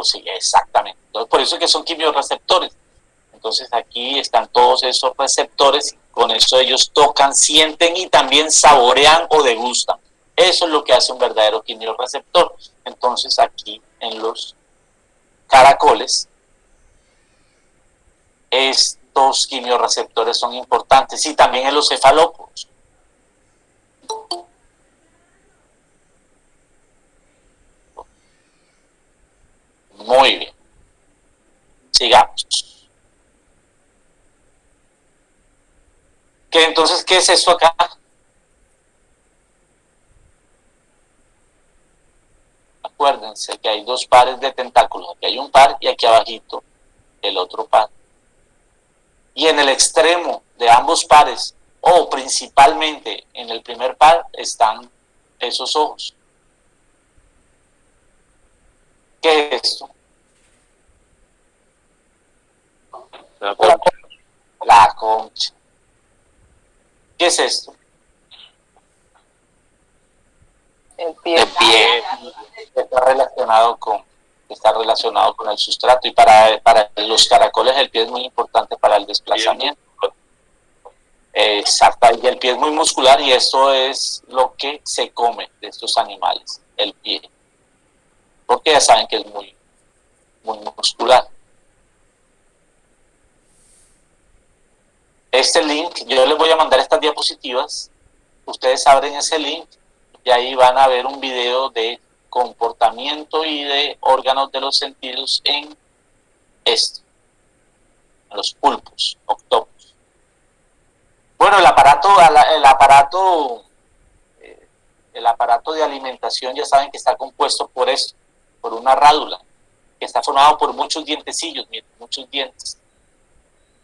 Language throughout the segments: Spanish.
Pero sí, exactamente. Entonces, por eso es que son quimiorreceptores. Entonces aquí están todos esos receptores, con eso ellos tocan, sienten y también saborean o degustan. Eso es lo que hace un verdadero quimiorreceptor. Entonces aquí en los caracoles, estos quimiorreceptores son importantes, y también en los cefalópodos. Muy bien. Sigamos. Entonces, ¿qué es esto acá? Acuérdense que hay dos pares de tentáculos. Aquí hay un par y aquí abajito el otro par. Y en el extremo de ambos pares, o principalmente en el primer par, están esos ojos. ¿Qué es esto? La concha. ¿Qué es esto? El pie. Está relacionado con el sustrato, y para los caracoles el pie es muy importante para el desplazamiento. Exacto, y el pie es muy muscular, y eso es lo que se come de estos animales, el pie, porque ya saben que es muy, muy muscular. Este link, yo les voy a mandar estas diapositivas, ustedes abren ese link y ahí van a ver un video de comportamiento y de órganos de los sentidos en esto, en los pulpos, octopus. Bueno, el aparato de alimentación, ya saben que está compuesto por esto, por una rádula, que está formado por muchos dientecillos, miren, muchos dientes.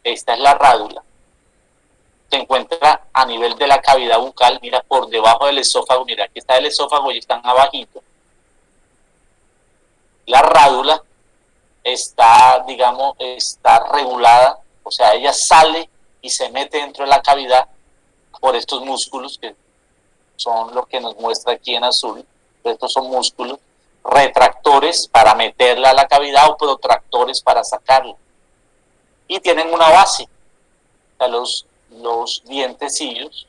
Esta es la rádula. Se encuentra a nivel de la cavidad bucal, mira, por debajo del esófago, mira, aquí está el esófago y están abajito. La rádula está, digamos, está regulada, o sea, ella sale y se mete dentro de la cavidad por estos músculos, que son lo que nos muestra aquí en azul. Estos son músculos retractores para meterla a la cavidad o protractores para sacarla. Y tienen una base. O sea, los dientecillos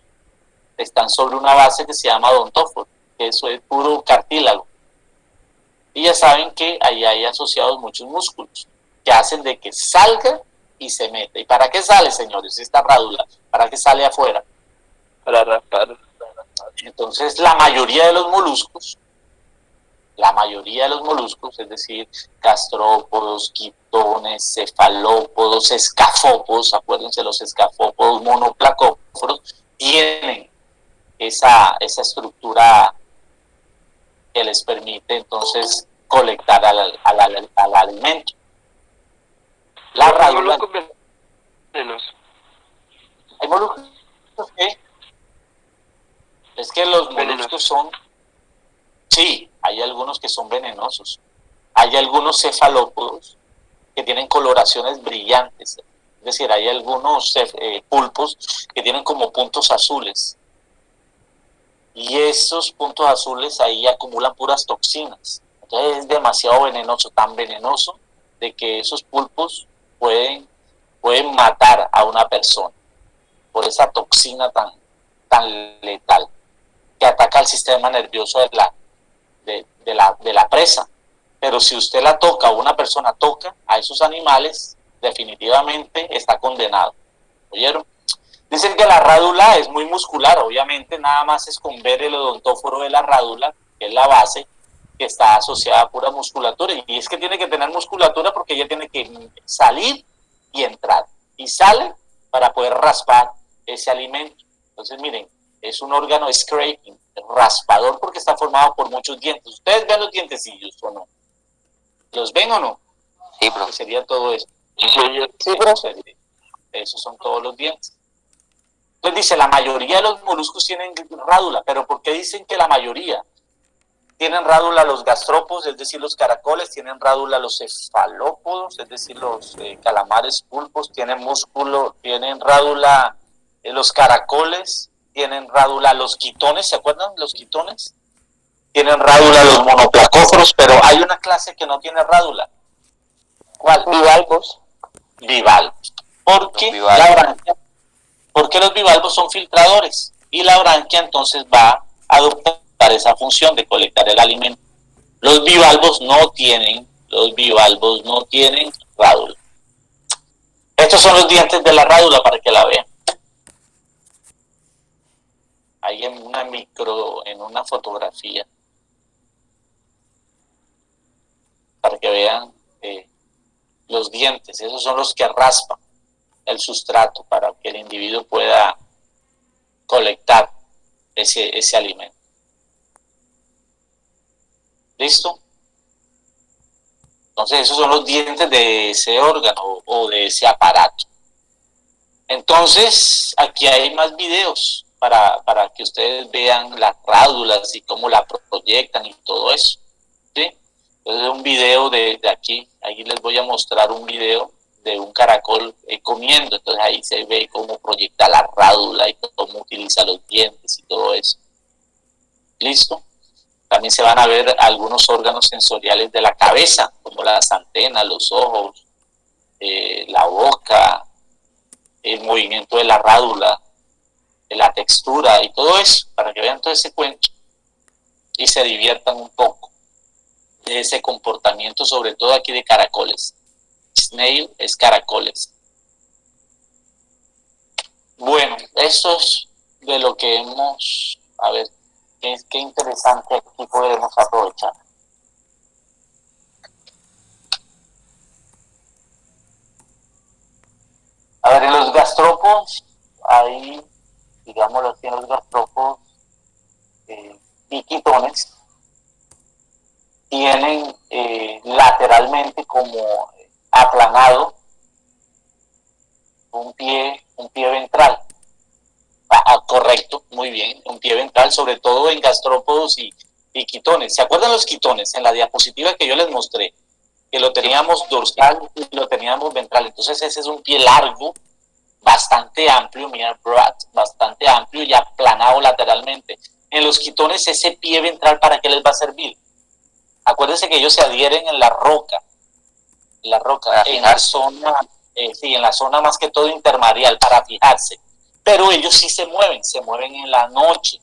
están sobre una base que se llama odontóforo, que eso es puro cartílago. Y ya saben que ahí hay asociados muchos músculos que hacen de que salga y se meta. ¿Y para qué sale, señores, esta rádula? ¿Para qué sale afuera? Para raspar. Entonces, la mayoría de los moluscos, es decir, gastrópodos, quitones, cefalópodos, escafópodos, acuérdense, los escafópodos, monoplacóforos, tienen esa estructura que les permite entonces colectar al alimento. La rádula. ¿Hay moluscos qué? Es que los moluscos son, sí, hay algunos que son venenosos. Hay algunos cefalópodos que tienen coloraciones brillantes. Es decir, hay algunos pulpos que tienen como puntos azules. Y esos puntos azules ahí acumulan puras toxinas. Entonces es demasiado venenoso, tan venenoso de que esos pulpos pueden matar a una persona por esa toxina tan letal que ataca al sistema nervioso de la presa. Pero si usted la toca o una persona toca a esos animales, definitivamente está condenado. ¿Oyeron? Dicen que la rádula es muy muscular, obviamente nada más es con ver el odontóforo de la rádula, que es la base, que está asociada a pura musculatura. Y es que tiene que tener musculatura porque ella tiene que salir y entrar. Y sale para poder raspar ese alimento. Entonces, miren, es un órgano scraping, raspador, porque está formado por muchos dientes. ¿Ustedes ven los dientecillos o no? ¿Los ven o no? Sí, bro. Sería todo eso. Sí, bro. Esos son todos los dientes. Entonces dice, la mayoría de los moluscos tienen rádula, pero ¿por qué dicen que la mayoría? Tienen rádula los gastrópodos, es decir, los caracoles, tienen rádula los cefalópodos, es decir, los calamares pulpos, tienen músculo, tienen rádula los caracoles, tienen rádula los quitones, ¿se acuerdan los quitones? Tienen rádula los monoplacóforos, pero hay una clase que no tiene rádula, ¿Cuál? Bivalvos. Bivalvos. Porque Bivalvos. la branquia, porque los bivalvos son filtradores y la branquia entonces va a adoptar esa función de colectar el alimento. Los bivalvos no tienen rádula. Estos son los dientes de la rádula para que la vean. Ahí en una fotografía, para que vean los dientes. Esos son los que raspan el sustrato para que el individuo pueda colectar ese alimento. ¿Listo? Entonces esos son los dientes de ese órgano o de ese aparato. Entonces aquí hay más videos para que ustedes vean las rádulas y cómo la proyectan y todo eso. ¿Sí? Entonces un video de aquí les voy a mostrar un video de un caracol comiendo. Entonces ahí se ve cómo proyecta la rádula y cómo utiliza los dientes y todo eso. ¿Listo? También se van a ver algunos órganos sensoriales de la cabeza, como las antenas, los ojos, la boca, el movimiento de la rádula, la textura y todo eso, para que vean todo ese cuento y se diviertan un poco de ese comportamiento, sobre todo aquí de caracoles. Snail es caracoles. Bueno, eso es de lo que hemos, a ver, qué interesante aquí podemos aprovechar. A ver, en los gastrópodos, ahí, digámoslo así, en los gastrópodos, biquitones, tienen lateralmente como aplanado un pie ventral. Correcto, muy bien, un pie ventral, sobre todo en gastrópodos y quitones. ¿Se acuerdan los quitones? En la diapositiva que yo les mostré, que lo teníamos dorsal y lo teníamos ventral. Entonces ese es un pie largo, bastante amplio, mira, broad, bastante amplio y aplanado lateralmente. En los quitones ese pie ventral, ¿para qué les va a servir? Acuérdense que ellos se adhieren en la roca, en la zona, en la zona más que todo intermareal para fijarse. Pero ellos sí se mueven en la noche.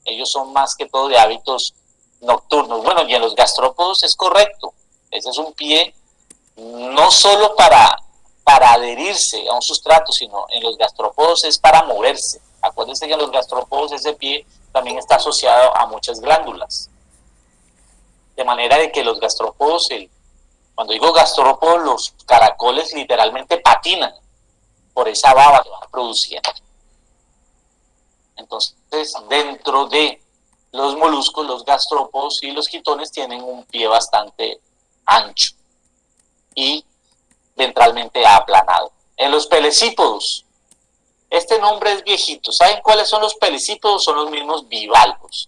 Ellos son más que todo de hábitos nocturnos. Bueno, y en los gastrópodos es correcto. Ese es un pie no solo para adherirse a un sustrato, sino en los gastrópodos es para moverse. Acuérdense que en los gastrópodos ese pie también está asociado a muchas glándulas. De manera de que los gastrópodos, cuando digo gastrópodos, los caracoles literalmente patinan por esa baba que van produciendo. Entonces, dentro de los moluscos, los gastrópodos y los quitones tienen un pie bastante ancho y ventralmente aplanado. En los pelecípodos, este nombre es viejito. ¿Saben cuáles son los pelecípodos? Son los mismos bivalvos.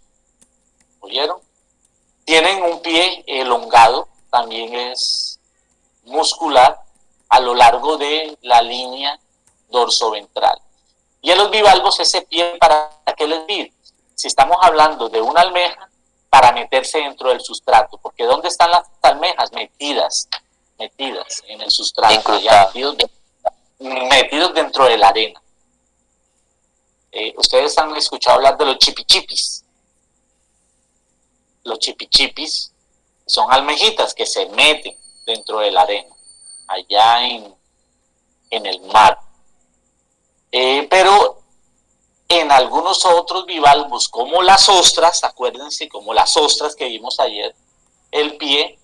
¿Oyeron? Tienen un pie elongado, también es muscular, a lo largo de la línea dorsoventral. Y en los bivalvos ese pie, ¿para qué les sirve? Si estamos hablando de una almeja, para meterse dentro del sustrato, porque ¿dónde están las almejas? Metidas en el sustrato, ya metidos dentro de la arena. Ustedes han escuchado hablar de los chipichipis. Los chipichipis son almejitas que se meten dentro de la arena, allá en el mar. Pero en algunos otros bivalvos, como las ostras, acuérdense, como las ostras que vimos ayer, el pie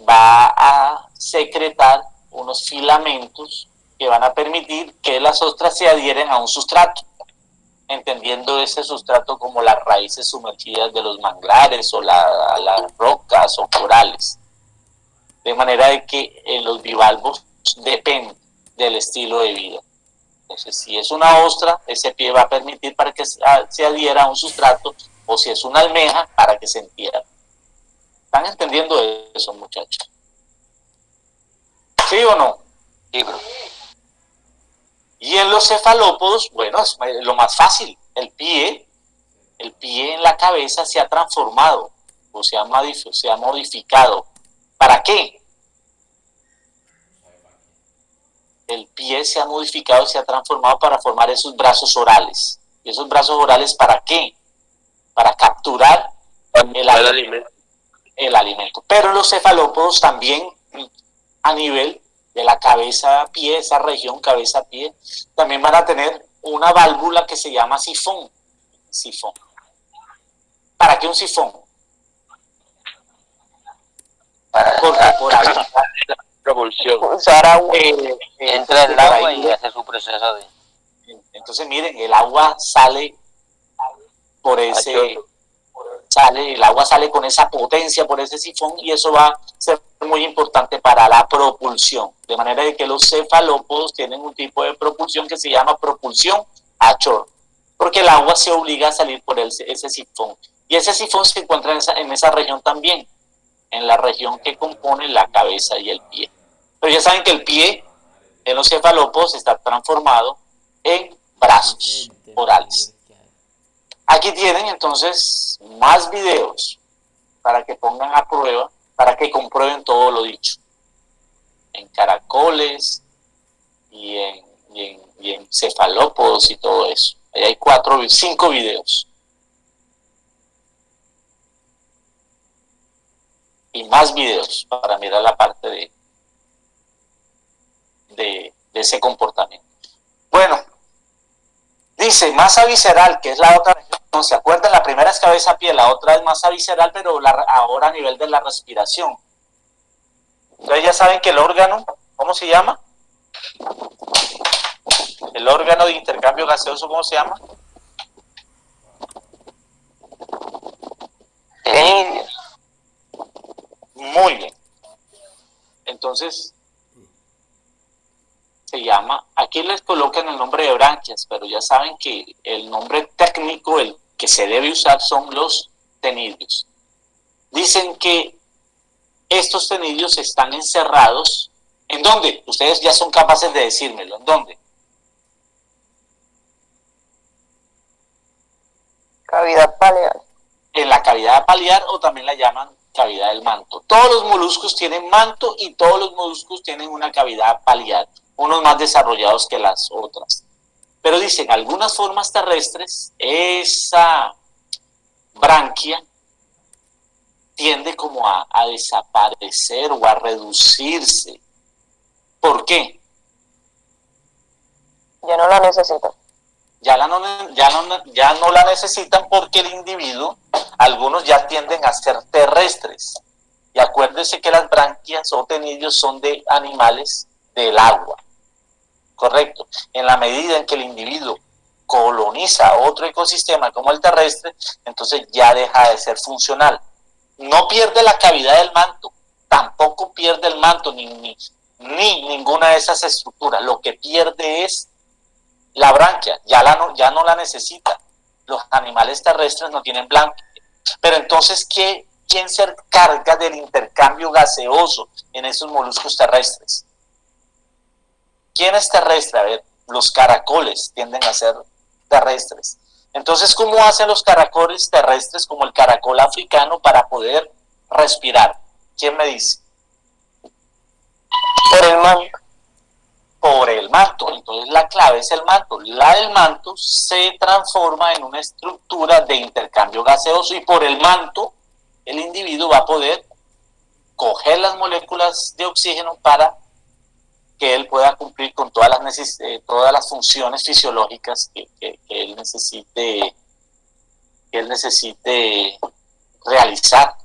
va a secretar unos filamentos que van a permitir que las ostras se adhieren a un sustrato, entendiendo ese sustrato como las raíces sumergidas de los manglares o las rocas o corales. De manera de que los bivalvos dependen del estilo de vida. Entonces, si es una ostra, ese pie va a permitir para que se adhiera a un sustrato, o si es una almeja, para que se entierre. ¿Están entendiendo eso, muchachos? ¿Sí o no? Sí, bro. Y en los cefalópodos, bueno, es lo más fácil. El pie en la cabeza se ha transformado o se ha modificado. ¿Para qué? el pie se ha modificado y se ha transformado para formar esos brazos orales. ¿Y esos brazos orales para qué? Para capturar el alimento. Pero los cefalópodos también, a nivel de la cabeza-pie, esa región cabeza-pie, también van a tener una válvula que se llama sifón. Sifón. ¿Para qué un sifón? Porque por ahí propulsión. Usar agua. Entra el agua y hace su proceso de... Entonces, miren, el agua sale por ese... el agua sale con esa potencia por ese sifón y eso va a ser muy importante para la propulsión. De manera de que los cefalópodos tienen un tipo de propulsión que se llama propulsión a chorro, porque el agua se obliga a salir por ese sifón. Y ese sifón se encuentra en esa región también, en la región que compone la cabeza y el pie. Pero ya saben que el pie en los cefalópodos está transformado en brazos orales. Aquí tienen entonces más videos para que pongan a prueba, para que comprueben todo lo dicho. En caracoles y en cefalópodos y todo eso. Ahí hay 5 videos. Y más videos para mirar la parte de ese comportamiento. Bueno, dice masa visceral, que es la otra región. ¿Se acuerdan? La primera es cabeza-pie, la otra es masa visceral, pero ahora a nivel de la respiración. Entonces ya saben que el órgano, ¿cómo se llama? El órgano de intercambio gaseoso, ¿cómo se llama? Tenidios. Muy bien. Entonces, se llama, aquí les colocan el nombre de branquias, pero ya saben que el nombre técnico, el que se debe usar, son los tenidios. Dicen que estos tenidios están encerrados, ¿en dónde? Ustedes ya son capaces de decírmelo, ¿en dónde? Cavidad paleal. En la cavidad paliar, o también la llaman cavidad del manto. Todos los moluscos tienen manto y todos los moluscos tienen una cavidad paliar, unos más desarrollados que las otras. Pero dicen, algunas formas terrestres, esa branquia tiende como a desaparecer o a reducirse. ¿Por qué? Ya no la necesitan. Ya no la necesitan porque el individuo, algunos ya tienden a ser terrestres. Y acuérdense que las branquias o tenidios son de animales del agua. Correcto. En la medida en que el individuo coloniza otro ecosistema como el terrestre, entonces ya deja de ser funcional. No pierde la cavidad del manto, tampoco pierde el manto, ni ninguna de esas estructuras. Lo que pierde es la branquia, ya no la necesita. Los animales terrestres no tienen branquia. Pero entonces, ¿quién se encarga del intercambio gaseoso en esos moluscos terrestres? ¿Quién es terrestre? A ver, los caracoles tienden a ser terrestres. Entonces, ¿cómo hacen los caracoles terrestres, como el caracol africano, para poder respirar? ¿Quién me dice? Por el manto. Por el manto. Entonces la clave es el manto. La del manto se transforma en una estructura de intercambio gaseoso y por el manto el individuo va a poder coger las moléculas de oxígeno para que él pueda cumplir con todas las funciones fisiológicas que él necesite realizar.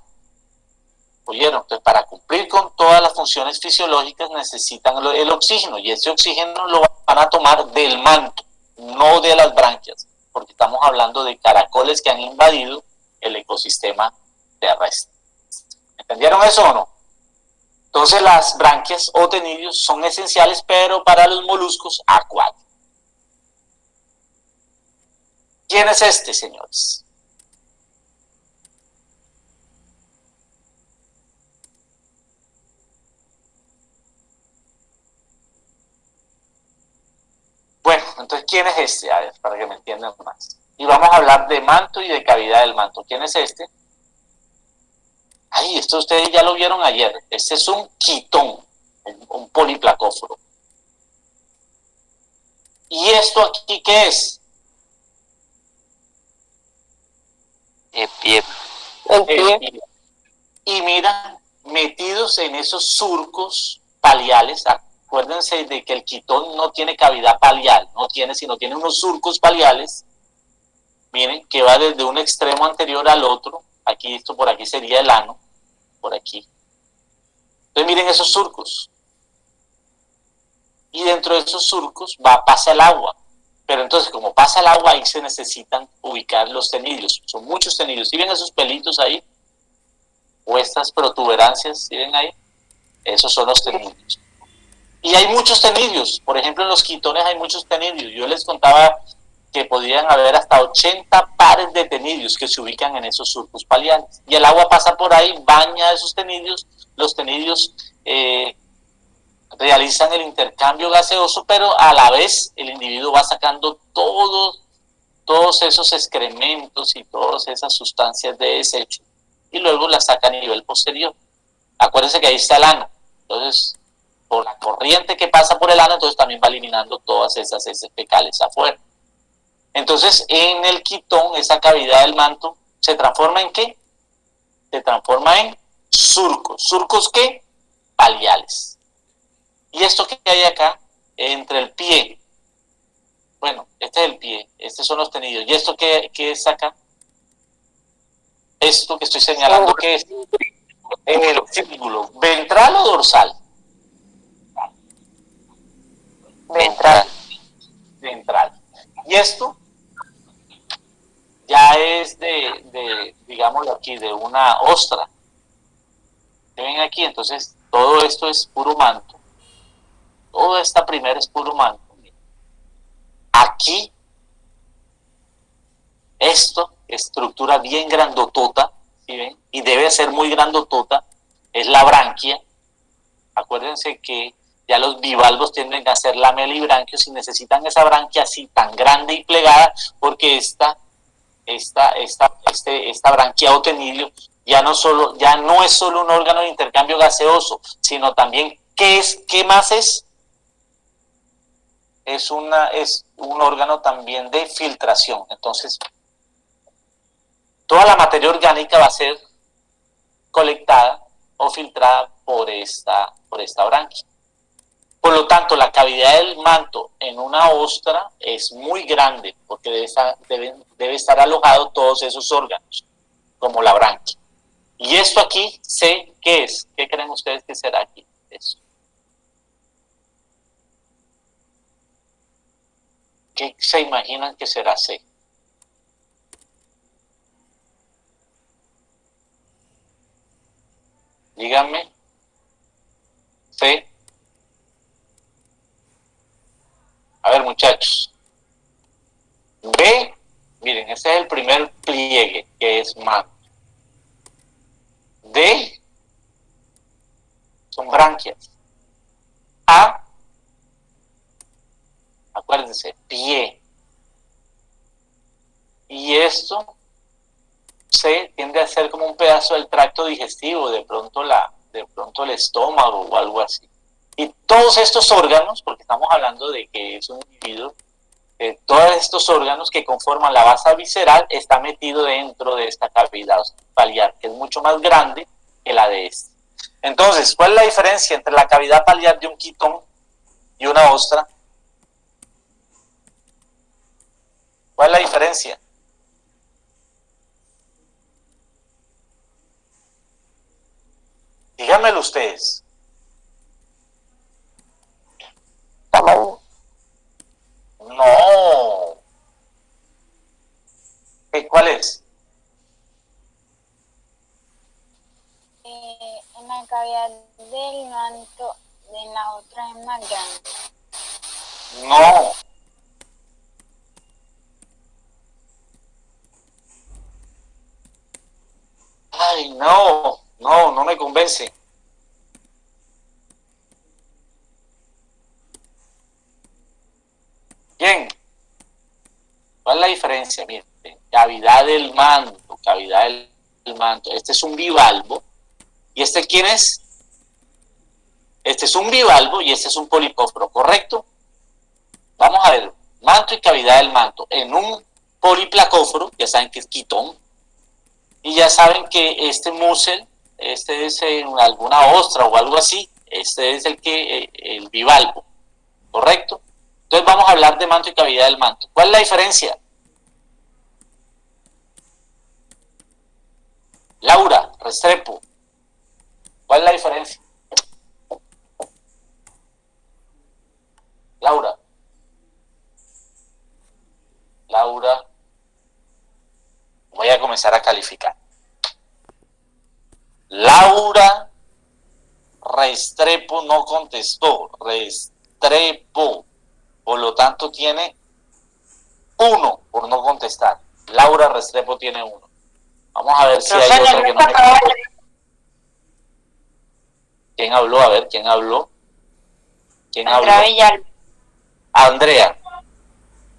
¿Oyeron? Entonces, para cumplir con todas las funciones fisiológicas necesitan el oxígeno, y ese oxígeno lo van a tomar del manto, no de las branquias, porque estamos hablando de caracoles que han invadido el ecosistema terrestre. ¿Entendieron eso o no? Entonces las branquias o tenidios son esenciales, pero para los moluscos acuáticos. ¿Quién es este, señores? Bueno, entonces, ¿quién es este? A ver, para que me entiendan más. Y vamos a hablar de manto y de cavidad del manto. ¿Quién es este? Ay, esto ustedes ya lo vieron ayer. Este es un quitón, un poliplacóforo. ¿Y esto aquí qué es? El pie. El pie. Y mira, metidos en esos surcos paliales, acuérdense de que el quitón no tiene cavidad palial, no tiene, sino tiene unos surcos paliales, miren, que va desde un extremo anterior al otro, aquí esto por aquí sería el ano, por aquí. Entonces miren esos surcos. Y dentro de esos surcos pasa el agua. Pero entonces, como pasa el agua, ahí se necesitan ubicar los tenidios. Son muchos tenidios. ¿Sí ven esos pelitos ahí? O estas protuberancias, ¿sí ven ahí? Esos son los tenidios. Y hay muchos tenidios. Por ejemplo, en los quitones hay muchos tenidios. Yo les contaba que podían haber hasta 80 pares de tenidios que se ubican en esos surcos paliales. Y el agua pasa por ahí, baña esos tenidios. Los tenidios realizan el intercambio gaseoso, pero a la vez el individuo va sacando todos esos excrementos y todas esas sustancias de desecho y luego las saca a nivel posterior. Acuérdense que ahí está el ano. Entonces, por la corriente que pasa por el ano, entonces también va eliminando todas esas heces fecales afuera. Entonces, en el quitón, esa cavidad del manto, ¿se transforma en qué? Se transforma en surcos. ¿Surcos qué? Paliales. ¿Y esto que hay acá? Entre el pie. Bueno, este es el pie, estos son los tenidios. ¿Y esto qué es acá? Esto que estoy señalando, ¿qué es? El círculo, ¿ventral o dorsal? Ventral. Ventral. Y esto ya es digámoslo aquí, de una ostra. ¿Ven aquí? Entonces, todo esto es puro manto. Toda esta primera es puro manto. Aquí, esto, estructura bien grandotota, ¿sí ven? Y debe ser muy grandotota, es la branquia. Acuérdense que ya los bivalvos tienden a ser lamelibranquios y necesitan esa branquia así tan grande y plegada, porque esta branquia o tenilio ya no es solo un órgano de intercambio gaseoso, sino también, ¿qué más es? Es un órgano también de filtración. Entonces, toda la materia orgánica va a ser colectada o filtrada por esta branquia. Por lo tanto, la cavidad del manto en una ostra es muy grande, porque debe estar alojado todos esos órganos, como la branquia. Y esto aquí, C, ¿qué es? ¿Qué creen ustedes que será aquí? Eso. ¿Qué se imaginan que será C? Díganme. C. A ver, muchachos. B, miren, ese es el primer pliegue, que es manto. D, son branquias. A, acuérdense, pie. Y esto C tiende a ser como un pedazo del tracto digestivo, de pronto el estómago o algo así. Y todos estos órganos, porque estamos hablando de que es un individuo, todos estos órganos que conforman la base visceral está metido dentro de esta cavidad paliar, que es mucho más grande que la de este. Entonces, ¿cuál es la diferencia entre la cavidad paliar de un quitón y una ostra? ¿Cuál es la diferencia? Díganmelo ustedes. Tamaño. No. ¿Cuál es? En la cavidad del manto de la otra es más grande. No. Ay, no me convence. Bien. ¿Cuál es la diferencia? Miren, cavidad del manto, cavidad del manto. Este es un bivalvo. ¿Y este quién es? Este es un bivalvo y este es un polipóforo, ¿correcto? Vamos a ver, manto y cavidad del manto en un poliplacóforo, ya saben que es quitón, y ya saben que este musel, este es alguna ostra o algo así, este es el bivalvo, ¿correcto? Entonces vamos a hablar de manto y cavidad del manto. ¿Cuál es la diferencia? Laura Restrepo, ¿cuál es la diferencia? Laura, voy a comenzar a calificar. Laura Restrepo no contestó, Restrepo, por lo tanto tiene 1 por no contestar. Laura Restrepo tiene 1. Vamos a ver si hay otra que no me conteste. ¿Quién habló? A ver, ¿quién habló? ¿Quién habló? Andrea Villalba. Andrea.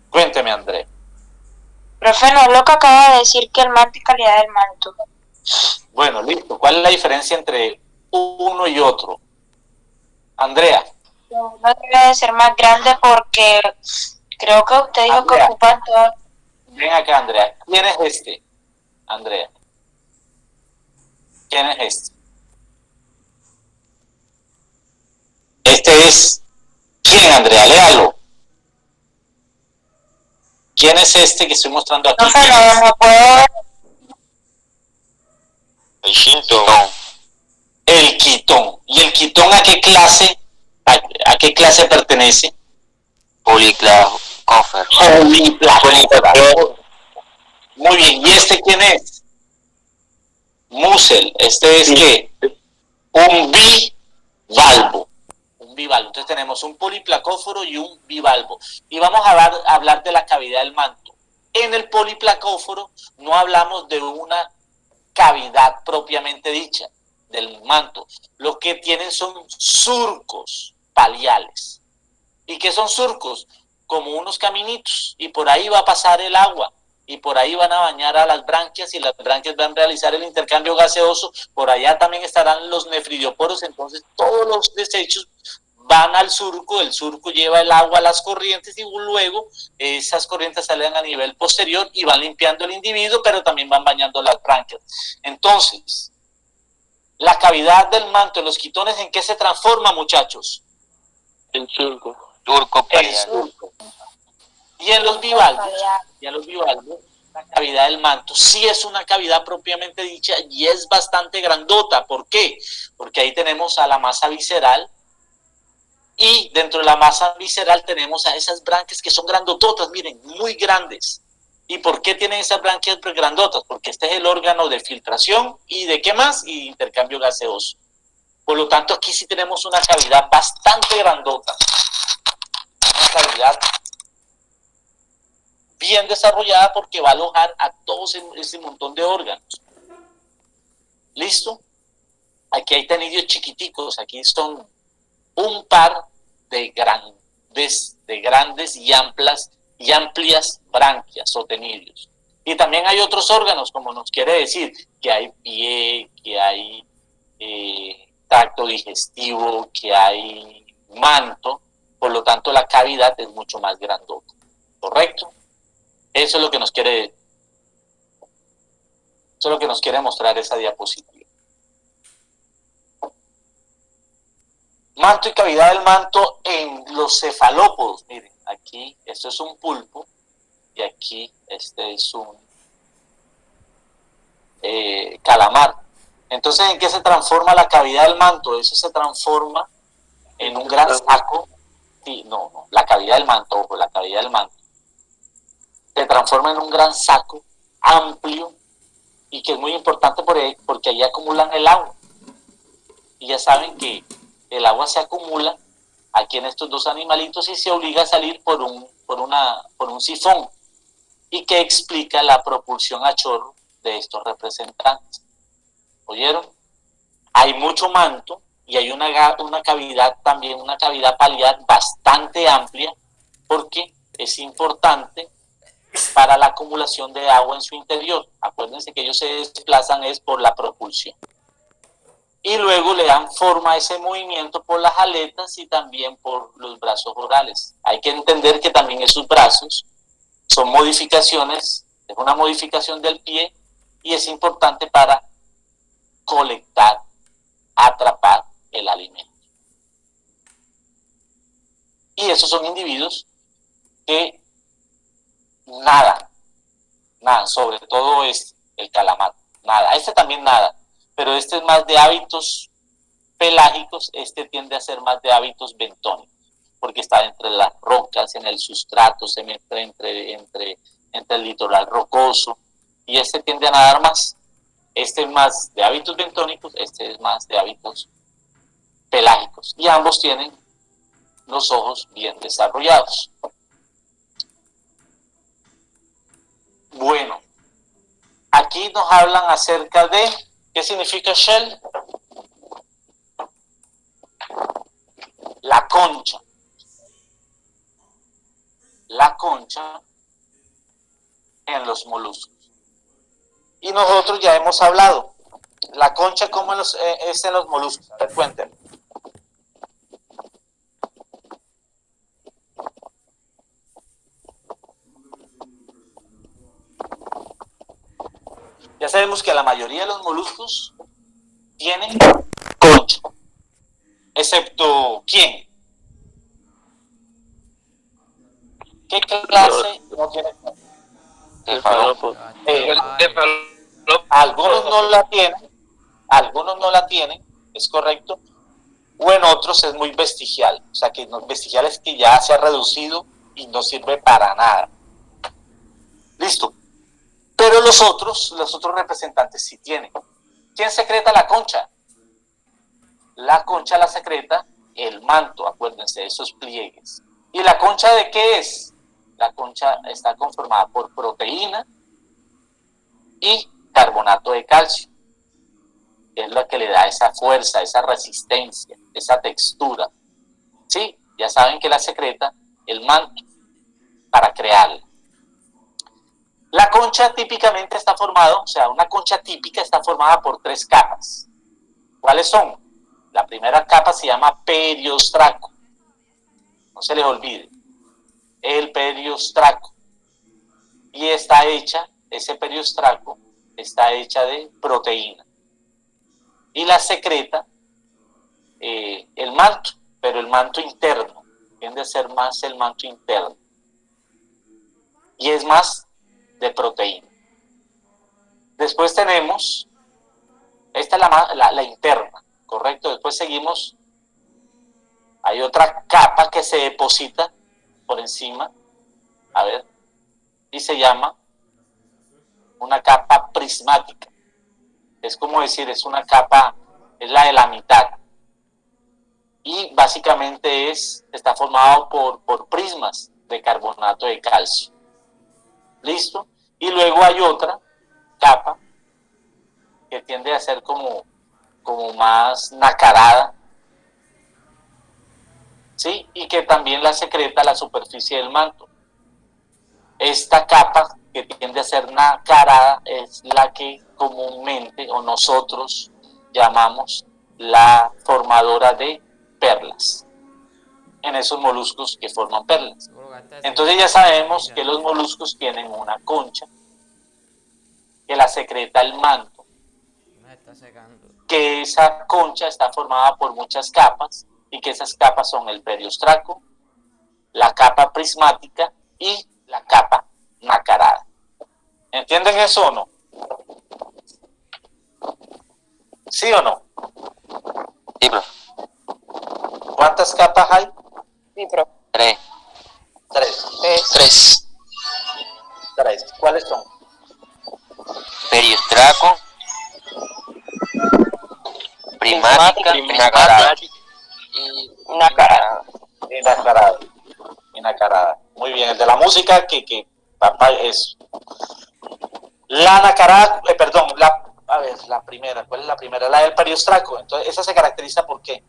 Cuénteme, Andrea. Profe, no es lo que acaba de decir que el manto y calidad del manto. Bueno, listo. ¿Cuál es la diferencia entre uno y otro? Andrea. No debe de ser más grande porque creo que usted dijo Andrea, que ocupan todo. ven acá, Andrea. ¿Quién es este? Andrea. ¿Quién es este? Este es... ¿Quién, Andrea? Léalo. ¿Quién es este que estoy mostrando aquí? Profe, no puedo ver. El quitón. El quitón. ¿Y el quitón a qué clase? ¿A qué clase pertenece? Poliplacófero. Poliplacófero. Muy bien. ¿Y este quién es? Musel. ¿Este es qué? Un bivalvo. Un bivalvo. Entonces tenemos un poliplacóforo y un bivalvo. Y vamos a hablar de la cavidad del manto. En el poliplacóforo no hablamos de una cavidad propiamente dicha del manto. Lo que tienen son surcos paliales. ¿Y qué son surcos? Como unos caminitos. Y por ahí va a pasar el agua. Y por ahí van a bañar a las branquias y las branquias van a realizar el intercambio gaseoso. Por allá también estarán los nefridioporos. Entonces todos los desechos van al surco, el surco lleva el agua a las corrientes y luego esas corrientes salen a nivel posterior y van limpiando el individuo, pero también van bañando las branquias. Entonces, la cavidad del manto en los quitones, ¿en qué se transforma, muchachos? El surco. Surco palial. Y en los bivalvos, la cavidad del manto sí es una cavidad propiamente dicha y es bastante grandota. ¿Por qué? Porque ahí tenemos a la masa visceral y dentro de la masa visceral tenemos a esas branquias que son grandototas, miren, muy grandes. ¿Y por qué tienen esas branquias grandotas? Porque este es el órgano de filtración y de qué más, y intercambio gaseoso. Por lo tanto, aquí sí tenemos una cavidad bastante grandota, una cavidad bien desarrollada porque va a alojar a todos ese montón de órganos. ¿Listo? Aquí hay tenidios chiquiticos, aquí son un par de grandes y amplias branquias o tenidios. Y también hay otros órganos, como nos quiere decir, que hay pie, que hay tracto digestivo, que hay manto, por lo tanto la cavidad es mucho más grandota, ¿correcto? Eso es lo que nos quiere mostrar esa diapositiva. Manto y cavidad del manto en los cefalópodos. Miren, aquí esto es un pulpo y aquí este es un calamar. Entonces, ¿en qué se transforma la cavidad del manto? Eso se transforma en un gran saco. Sí, no, la cavidad del manto, la cavidad del manto se transforma en un gran saco amplio y que es muy importante porque ahí acumulan el agua. Y ya saben que el agua se acumula aquí en estos dos animalitos y se obliga a salir por un sifón, y que explica la propulsión a chorro de estos representantes. ¿Oyeron? Hay mucho manto y hay una cavidad también, una cavidad palial bastante amplia, porque es importante para la acumulación de agua en su interior. Acuérdense que ellos se desplazan es por la propulsión. y luego le dan forma a ese movimiento por las aletas y también por los brazos orales. Hay que entender que también esos brazos son modificaciones, es una modificación del pie y es importante para colectar, atrapar el alimento. Y esos son individuos que nadan, sobre todo el calamar, nada. Este también nada, pero este es más de hábitos pelágicos, este tiende a ser más de hábitos bentónicos, porque está entre las rocas, en el sustrato, se mete entre el litoral rocoso, y este tiende a nadar más. Este es más de hábitos bentónicos, este es más de hábitos pelágicos, y ambos tienen los ojos bien desarrollados. Bueno, aquí nos hablan acerca de ¿qué significa shell? La concha. La concha en los moluscos. Y nosotros ya hemos hablado. La concha, ¿cómo es en los moluscos? A ver, cuéntenme. Ya sabemos que la mayoría de los moluscos tienen concha. Excepto, ¿quién? ¿Qué clase no tiene concha? Algunos no la tienen, es correcto, o en otros es muy vestigial, o sea que vestigial es que ya se ha reducido y no sirve para nada. Listo. Pero los otros representantes sí tienen. ¿Quién secreta la concha? La concha la secreta el manto, acuérdense de esos pliegues. ¿Y la concha de qué es? La concha está conformada por proteína y carbonato de calcio, que es lo que le da esa fuerza, esa resistencia, esa textura. Sí, ya saben que la secreta el manto para crearla. La concha típicamente está formada, o sea, una concha típica está formada por 3 capas. ¿Cuáles son? La primera capa se llama periostraco. No se les olvide. El periostraco. Y está hecha, ese periostraco está hecha de proteína. Y la secreta el manto, pero el manto interno. Tiende a ser más el manto interno. Y es más de proteína. Después tenemos, esta es la interna, ¿correcto? Después seguimos, hay otra capa que se deposita por encima, a ver, y se llama una capa prismática. Es como decir, es una capa, es la de la mitad. Y básicamente está formado por prismas de carbonato de calcio. ¿Listo? Y luego hay otra capa que tiende a ser como más nacarada, ¿sí? Y que también la secreta la superficie del manto. Esta capa que tiende a ser nacarada es la que comúnmente o nosotros llamamos la formadora de perlas, en esos moluscos que forman perlas. Entonces ya sabemos que los moluscos tienen una concha que la secreta el manto, que esa concha está formada por muchas capas y que esas capas son el periostraco, la capa prismática y la capa nacarada. ¿Entienden eso o no? ¿Sí o no? Sí, profe. ¿Cuántas capas hay? Sí, profe. 3. 3. ¿Cuáles son? Periostraco, prismática y nacarada. Y nacarada. Muy bien, el de la música que papá es la nacarada, a ver, la primera, ¿cuál es la primera? La del periostraco. Entonces, esa se caracteriza ¿por qué?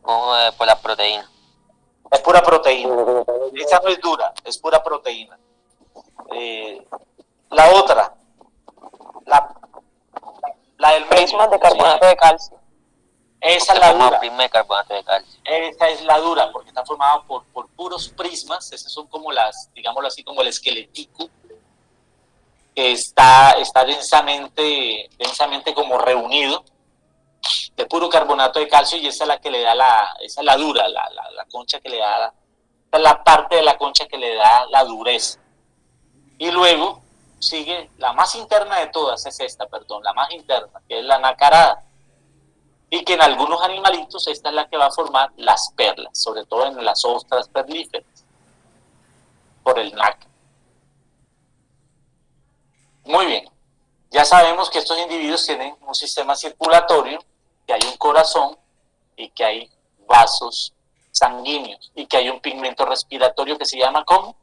Por la proteína. Es pura proteína. Esa no es dura, es pura proteína. La otra, la del medio. Prismas de carbonato de calcio. Esa es la dura. Prisma de carbonato de calcio. Esa es la dura, porque está formado por puros prismas. Esas son como las, digámoslo así, como el esqueletico, que está densamente como reunido de puro carbonato de calcio, y esa es la que le da esa es la dura, la concha que le da, esa es la parte de la concha que le da la dureza. Y luego sigue la más interna de todas, la más interna, que es la nacarada. Y que en algunos animalitos esta es la que va a formar las perlas, sobre todo en las ostras perlíferas, por el nácar. Muy bien, ya sabemos que estos individuos tienen un sistema circulatorio, que hay un corazón y que hay vasos sanguíneos y que hay un pigmento respiratorio que se llama ¿cómo?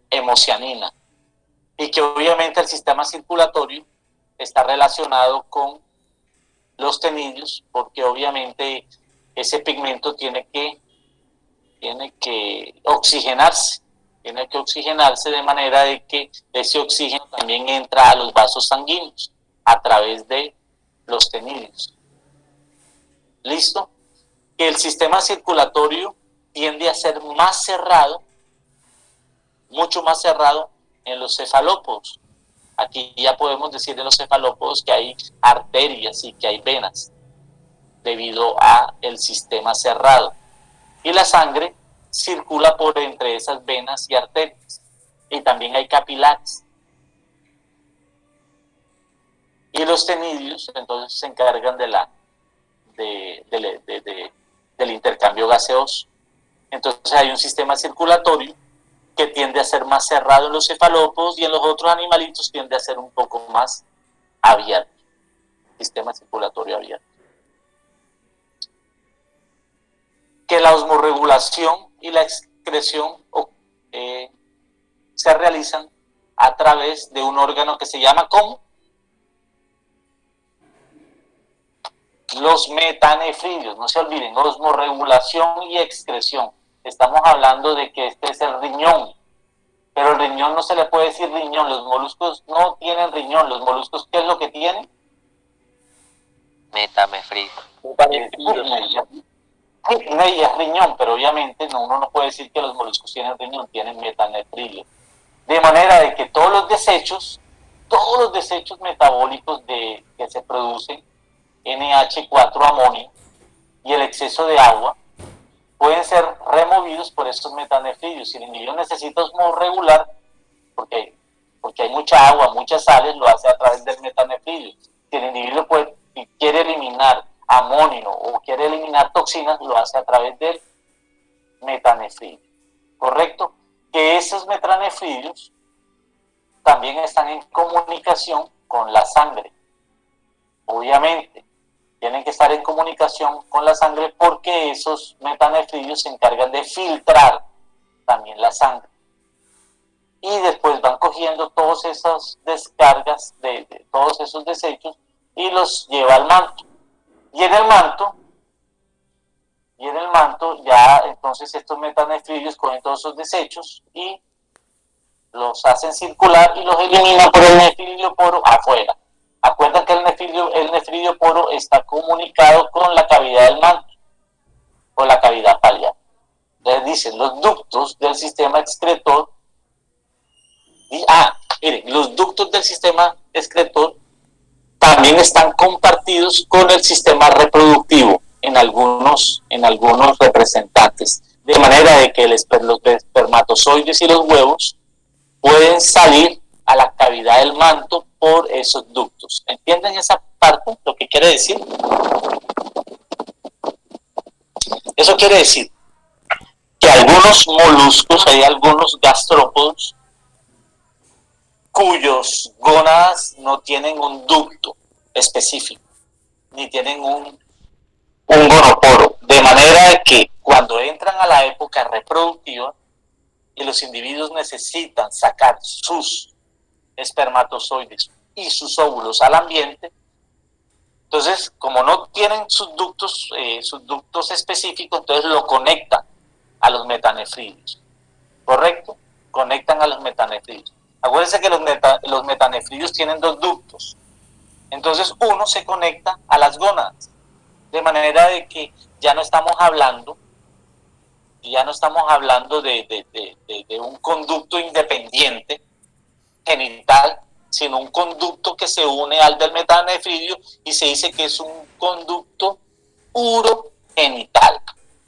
Hemocianina. Y que obviamente el sistema circulatorio está relacionado con los tenillos, porque obviamente ese pigmento tiene que oxigenarse, de manera de que ese oxígeno también entra a los vasos sanguíneos a través de los tenillos. ¿Listo? Que el sistema circulatorio tiende a ser más cerrado, mucho más cerrado en los cefalópodos. Aquí ya podemos decir de los cefalópodos que hay arterias y que hay venas debido a el sistema cerrado. Y la sangre circula por entre esas venas y arterias. Y también hay capilares. Y los tenillos entonces se encargan del intercambio gaseoso. Entonces hay un sistema circulatorio que tiende a ser más cerrado en los cefalópodos, y en los otros animalitos tiende a ser un poco más abierto, sistema circulatorio abierto. Que la osmorregulación y la excreción se realizan a través de un órgano que se llama ¿cómo? Los metanefridios. No se olviden, osmorregulación y excreción. Estamos hablando de que este es el riñón, pero el riñón no se le puede decir riñón. Los moluscos no tienen riñón. Los moluscos, ¿qué es lo que tienen? Metanefridio. Y es riñón, pero obviamente uno no puede decir que los moluscos tienen riñón, tienen metanefridio. De manera de que todos los desechos metabólicos que se producen, NH4 amonio y el exceso de agua, pueden ser removidos por estos metanefridios. Si el individuo necesita osmorregular, porque hay mucha agua, muchas sales, lo hace a través del metanefridio. Si el individuo quiere eliminar amonio o quiere eliminar toxinas, lo hace a través del metanefridio. ¿Correcto? Que esos metanefridios también están en comunicación con la sangre. Obviamente, tienen que estar en comunicación con la sangre porque esos metanefridios se encargan de filtrar también la sangre. Y después van cogiendo todas esas descargas de todos esos desechos y los lleva al manto. Y en el manto ya entonces estos metanefridios cogen todos esos desechos y los hacen circular y los eliminan por el nefridio poro afuera. Acuerdan que el nefridio poro está comunicado con la cavidad del manto, con la cavidad paliar. Entonces dicen, los ductos del sistema excretor, miren, los ductos del sistema excretor también están compartidos con el sistema reproductivo en algunos representantes, de manera de que los espermatozoides y los huevos pueden salir a la cavidad del manto por esos ductos. ¿Entienden esa parte? Lo que quiere decir. Eso quiere decir que algunos moluscos, hay algunos gastrópodos cuyos gónadas no tienen un ducto específico, ni tienen un gonoporo, de manera de que cuando entran a la época reproductiva y los individuos necesitan sacar sus espermatozoides y sus óvulos al ambiente, entonces como no tienen sus ductos específicos, entonces lo conectan a los metanefridios, ¿correcto? Conectan a los metanefridios. Acuérdense que los metanefridios tienen dos ductos, entonces uno se conecta a las gónadas De manera de que ya no estamos hablando de un conducto independiente genital, sino un conducto que se une al del metanefridio y se dice que es un conducto urogenital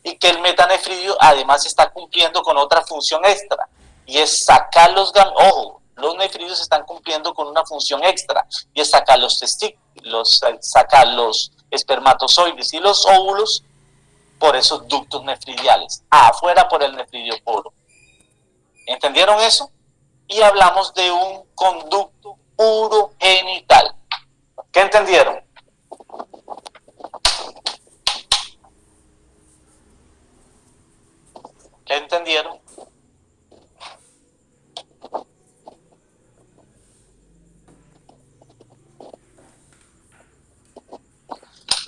y que el metanefridio además está cumpliendo con otra función extra y es sacar los gametos. Ojo, los nefridios están cumpliendo con una función extra y es sacar los testículos, sacar los espermatozoides y los óvulos por esos ductos nefridiales, afuera por el nefridio poro. ¿Entendieron eso? Y hablamos de un conducto urogenital. ¿Qué entendieron? ¿Qué entendieron?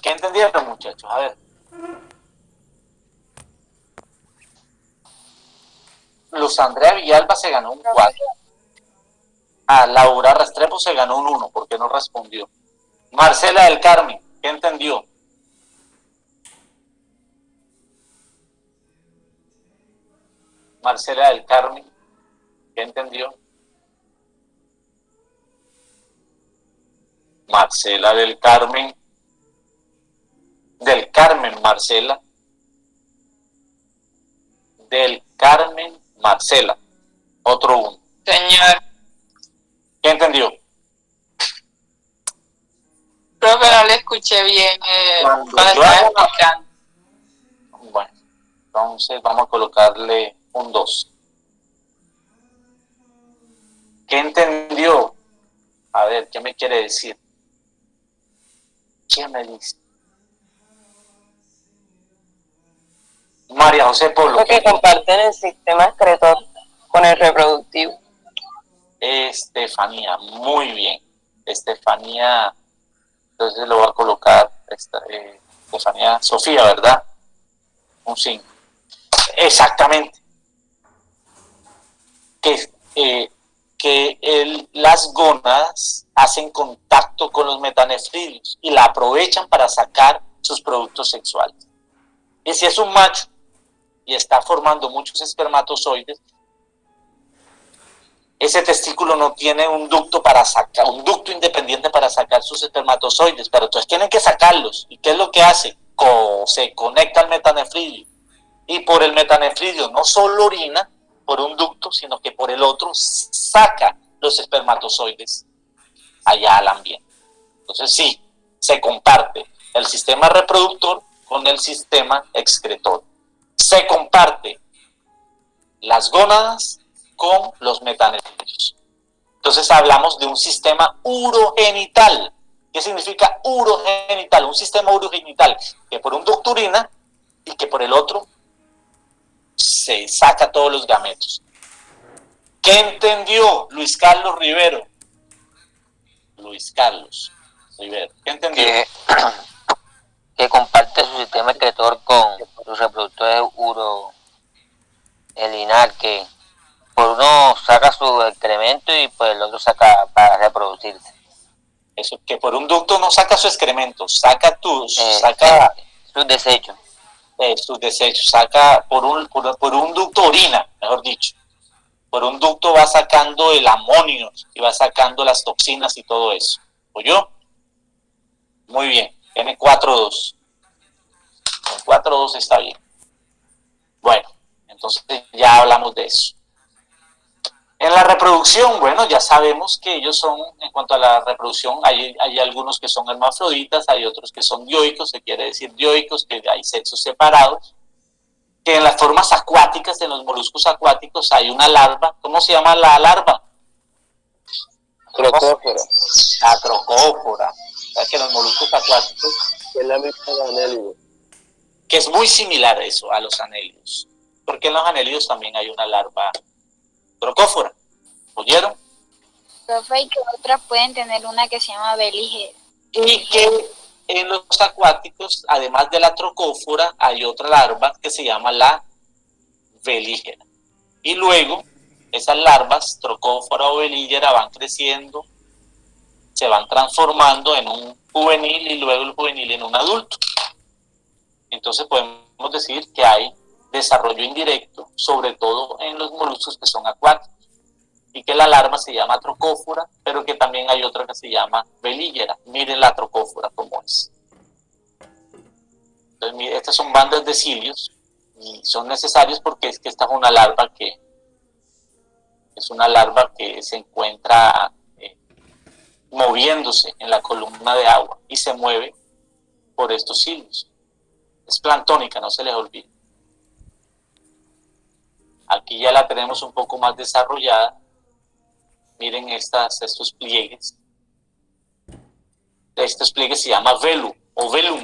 ¿Qué entendieron, muchachos? A ver. Luz Andrea Villalba se ganó un 4. A Laura Restrepo se ganó un 1 porque no respondió. Marcela del Carmen, ¿qué entendió? Marcela del Carmen, ¿qué entendió? Marcela del Carmen, Marcela, del Carmen Marcela, otro 1. Señor. ¿Qué entendió? Profe, no le escuché bien Cuando cuando yo estaba hago una- explicando. Bueno, entonces vamos a colocarle un 2. ¿Qué entendió? A ver, ¿qué me quiere decir? ¿Qué me dice? María José Polo. Porque comparten el sistema excretor con el reproductivo. Estefanía, muy bien. Estefanía, entonces lo voy a colocar, Estefanía Sofía, ¿verdad? Un 5. Exactamente. Las gónadas hacen contacto con los metanefridios y la aprovechan para sacar sus productos sexuales. Y si es un macho y está formando muchos espermatozoides, ese testículo no tiene un ducto independiente para sacar sus espermatozoides, pero entonces tienen que sacarlos. ¿Y qué es lo que hace? Se conecta al metanefridio y por el metanefridio no solo orina por un ducto, sino que por el otro saca los espermatozoides allá al ambiente. Entonces sí, se comparte el sistema reproductor con el sistema excretor. Se comparte las gónadas con los metanefridios. Entonces hablamos de un sistema urogenital. ¿Qué significa urogenital? Un sistema urogenital que por un ducto orina y que por el otro se saca todos los gametos. ¿Qué entendió Luis Carlos Rivero? Luis Carlos Rivero, ¿qué entendió? Que comparte su sistema excretor con los reproductores urogeninal, que por uno saca su excremento y por el otro saca para reproducirse. Eso, que por un ducto no saca su excremento, saca sus desechos. Sus desechos, saca por un ducto orina, mejor dicho. Por un ducto va sacando el amonio y va sacando las toxinas y todo eso. ¿Oyó? Muy bien, tiene 4-2. Con 4-2 está bien. Bueno, entonces ya hablamos de eso. En la reproducción, bueno, ya sabemos que ellos son, en cuanto a la reproducción, hay algunos que son hermafroditas, hay otros que son dioicos, se quiere decir dioicos, que hay sexos separados, que en las formas acuáticas, en los moluscos acuáticos, hay una larva. ¿Cómo se llama la larva? Crocófora. La crocófora. ¿Sabes que los moluscos acuáticos? Es la misma de anélidos. Que es muy similar a eso, a los anélidos. Porque en los anélidos también hay una larva crocófora. ¿Oyeron? Profe, y que otras pueden tener una que se llama belígera. Y que en los acuáticos, además de la trocófora, hay otra larva que se llama la belígera. Y luego, esas larvas, trocófora o belígera, van creciendo, se van transformando en un juvenil y luego el juvenil en un adulto. Entonces podemos decir que hay desarrollo indirecto, sobre todo en los moluscos que son acuáticos, y que la larva se llama trocófora, pero que también hay otra que se llama velígera. Miren la trocófora como es. Entonces, miren, estas son bandas de cilios y son necesarios porque es que esta es una larva que se encuentra moviéndose en la columna de agua y se mueve por estos cilios. Es planctónica, no se les olvide. Aquí ya la tenemos un poco más desarrollada. Miren estos pliegues. Estos pliegues se llama velum o velum,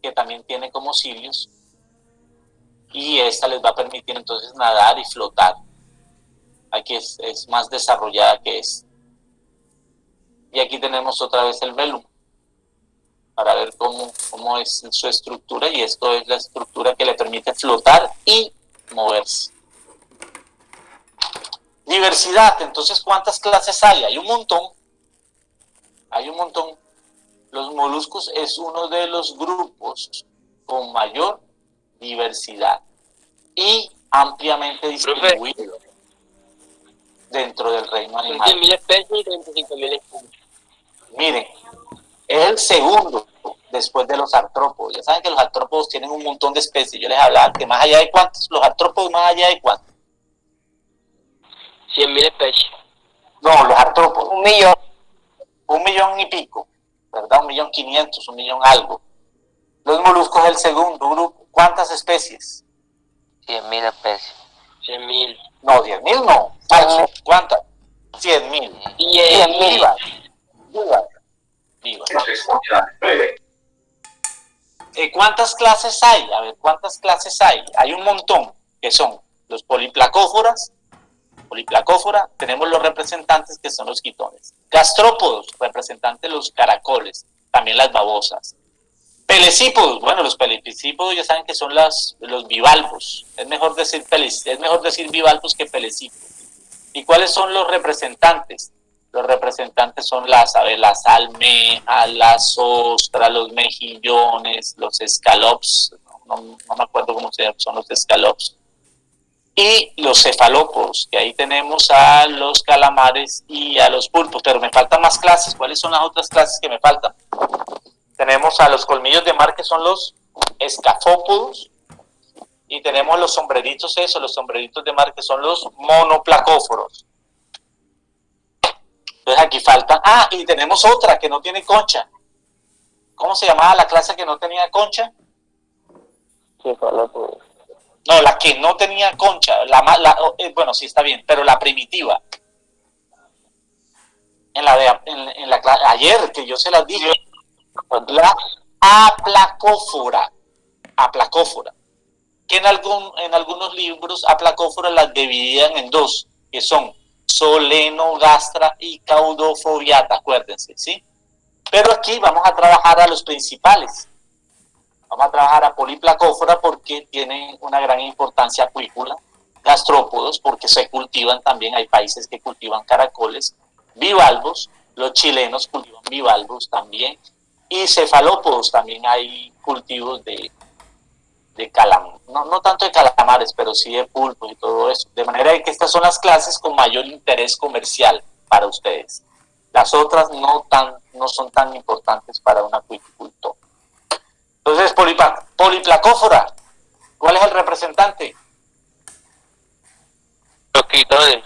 que también tiene como cilios, y esta les va a permitir entonces nadar y flotar. Aquí es más desarrollada que esta. Y aquí tenemos otra vez el velum, para ver cómo es su estructura, y esto es la estructura que le permite flotar y moverse. Diversidad, entonces, ¿cuántas clases hay? Hay un montón. Los moluscos es uno de los grupos con mayor diversidad y ampliamente distribuido dentro del reino animal. 100.000 especies y 35.000 especies. Miren, es el segundo después de los artrópodos. Ya saben que los artrópodos tienen un montón de especies. Yo les hablaba que más allá de cuántos, los artrópodos más allá de cuántos. 100.000 especies. No, los artrópodos. 1.000.000. 1.000.000 y pico, ¿verdad? 1.500.000, 1.000.000 algo. Los moluscos es el segundo grupo. ¿Cuántas especies? 100.000 especies. 100.000. No, 10.000 no. Falso. ¿Cuántas? 100.000. 100.000. Vivas. ¿Cuántas clases hay? A ver, ¿cuántas clases hay? Hay un montón, que son los poliplacófora, tenemos los representantes que son los quitones. Gastrópodos, representantes los caracoles, también las babosas. Pelecípodos, bueno, los pelecípodos ya saben que son los bivalvos. Es mejor decir bivalvos que pelecípodos. ¿Y cuáles son los representantes? Los representantes son las almejas, las ostras, los mejillones, los escalops, no me acuerdo cómo son los escalops, y los cefalópodos, que ahí tenemos a los calamares y a los pulpos, pero me faltan más clases. ¿Cuáles son las otras clases que me faltan? Tenemos a los colmillos de mar, que son los escafópodos, y tenemos los sombreritos de mar, que son los monoplacóforos. Entonces aquí falta, y tenemos otra que no tiene concha. ¿Cómo se llamaba la clase que no tenía concha? Cefalópodos. No, la que no tenía concha, bueno, sí está bien, pero la primitiva. En la clase, ayer que yo se las dije, la aplacófora, que en algunos libros aplacófora las dividían en dos, que son solenogastra y caudofobiata, acuérdense, ¿sí? Pero aquí vamos a trabajar a los principales. Vamos a trabajar a poliplacófora porque tienen una gran importancia acuícola, gastrópodos porque se cultivan también, hay países que cultivan caracoles, bivalvos, los chilenos cultivan bivalvos también, y cefalópodos también hay cultivos de calamares, no tanto de calamares, pero sí de pulpos y todo eso. De manera que estas son las clases con mayor interés comercial para ustedes. Las otras no son tan importantes para un acuicultor. Entonces, poliplacófora, ¿cuál es el representante? Los quitones.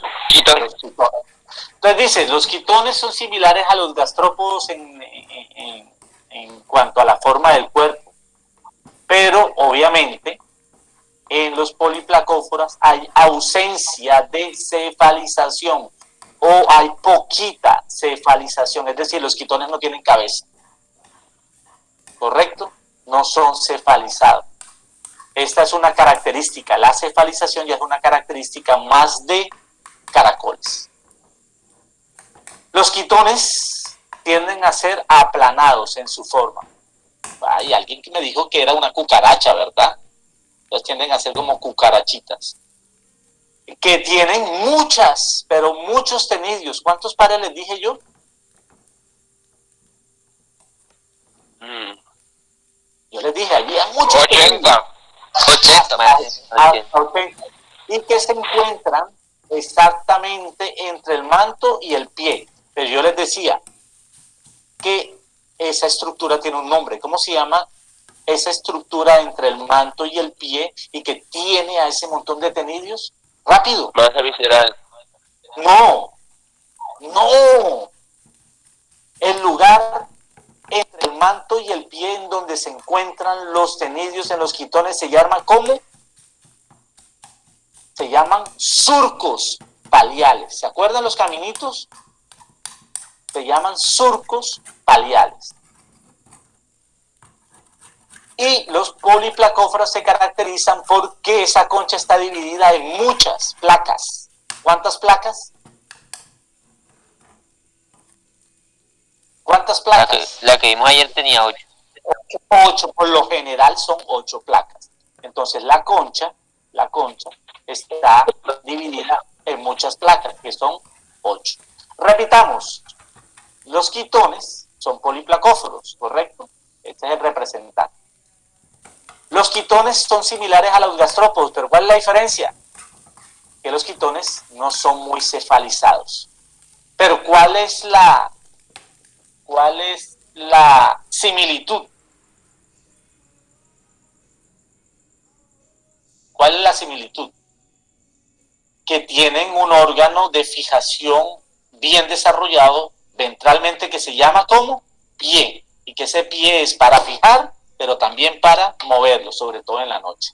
Entonces dice, los quitones son similares a los gastrópodos en cuanto a la forma del cuerpo, pero obviamente en los poliplacóforas hay ausencia de cefalización o hay poquita cefalización, es decir, los quitones no tienen cabeza, ¿correcto? No son cefalizados. Esta es una característica, la cefalización ya es una característica más de caracoles. Los quitones tienden a ser aplanados en su forma. Hay alguien que me dijo que era una cucaracha, ¿verdad? Entonces tienden a ser como cucarachitas. Que tienen muchas, pero muchos tenidios. ¿Cuántos pares les dije yo? Yo les dije, había muchos 80. 80 más. hasta 80, y que se encuentran exactamente entre el manto y el pie. Pero yo les decía que esa estructura tiene un nombre. ¿Cómo se llama esa estructura entre el manto y el pie y que tiene a ese montón de tenidios? Rápido. Masa visceral. No, no. El lugar entre el manto y el pie en donde se encuentran los tenidios en los quitones se llama ¿cómo? Se llaman surcos paliales. ¿Se acuerdan los caminitos? Se llaman surcos paliales. Y los poliplacóforos se caracterizan porque esa concha está dividida en muchas placas. ¿Cuántas placas? ¿Cuántas placas? La que vimos ayer tenía 8. 8, por lo general son 8 placas. Entonces la concha está dividida en muchas placas, que son 8. Repitamos, los quitones son poliplacóforos, ¿correcto? Este es el representante. Los quitones son similares a los gastrópodos, pero ¿cuál es la diferencia? Que los quitones no son muy cefalizados. Pero ¿cuál es la similitud? ¿Cuál es la similitud? Que tienen un órgano de fijación bien desarrollado ventralmente que se llama ¿cómo? Pie. Y que ese pie es para fijar, pero también para moverlo, sobre todo en la noche.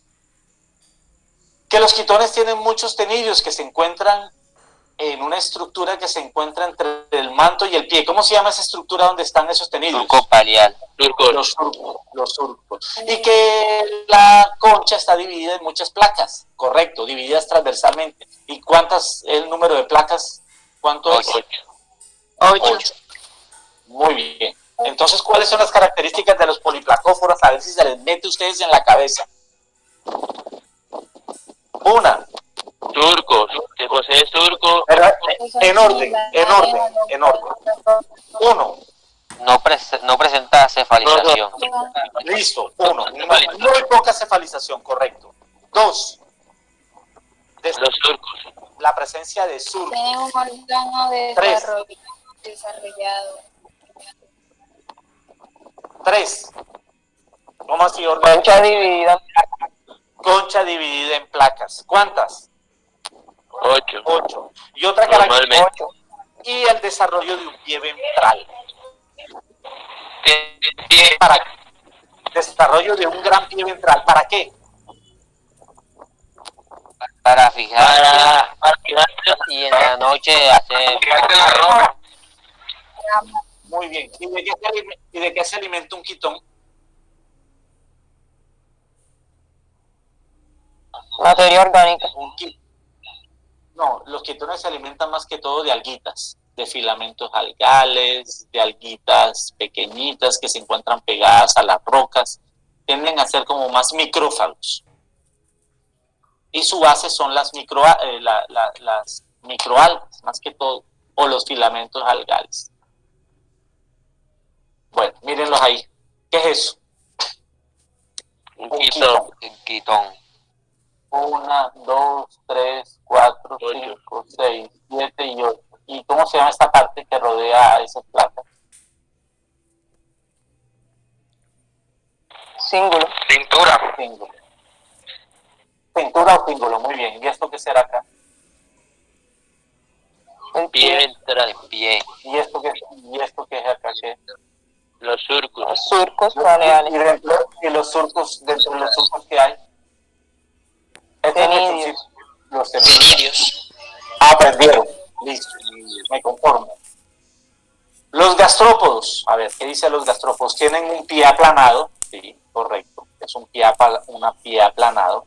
Que los quitones tienen muchos tenidios que se encuentran en una estructura que se encuentra entre el manto y el pie. ¿Cómo se llama esa estructura donde están esos tenidios? Surco palial. Los surcos. Y que la concha está dividida en muchas placas, correcto, divididas transversalmente. ¿Y cuántas es el número de placas? ¿Cuánto es? 8. Muy bien. Entonces, ¿cuáles son las características de los poliplacóforos? A ver si se les mete a ustedes en la cabeza. Una. Surcos. Que posee surco. En orden. Uno. No presenta cefalización. Listo. Uno. Muy poca cefalización, correcto. 2. Los surcos. La presencia de surcos. Tiene un órgano desarrollado. 3. ¿Cómo así, órgano? Concha dividida. Concha dividida en placas. ¿Cuántas? 8. 8. Y otra Normalmente. característica. Y el desarrollo de un pie ventral. ¿Para qué? Desarrollo de un gran pie ventral. ¿Para qué? Para fijar. Para fijar. Y en la noche hacer. la ropa. Muy bien. ¿Y de qué se alimenta un quitón? Materia orgánica. No, los quitones se alimentan más que todo de alguitas, de filamentos algales, de alguitas pequeñitas que se encuentran pegadas a las rocas. Tienden a ser como más micrófagos. Y su base son las microalgas, más que todo, o los filamentos algales. Bueno, mírenlos ahí. ¿Qué es eso? Un quitón. Quitón. 1, 2, 3, 4, 5, 6, 7 y 8. ¿Y cómo se llama esta parte que rodea a esas placas? Cíngulo. Cintura. Cíngulo. Cintura o cíngulo, muy bien. ¿Y esto qué será acá? El Pie pie. ventral. Pie. ¿Y esto qué es acá? ¿Qué? Los surcos. Los surcos paleales. Y los surcos, dentro de los surcos que hay. Tenidios. Los tenidios. Aprendieron. Listo. Me conformo. Los gastrópodos. A ver, ¿qué dicen los gastrópodos? Tienen un pie aplanado. Sí, correcto. Es un pie aplanado.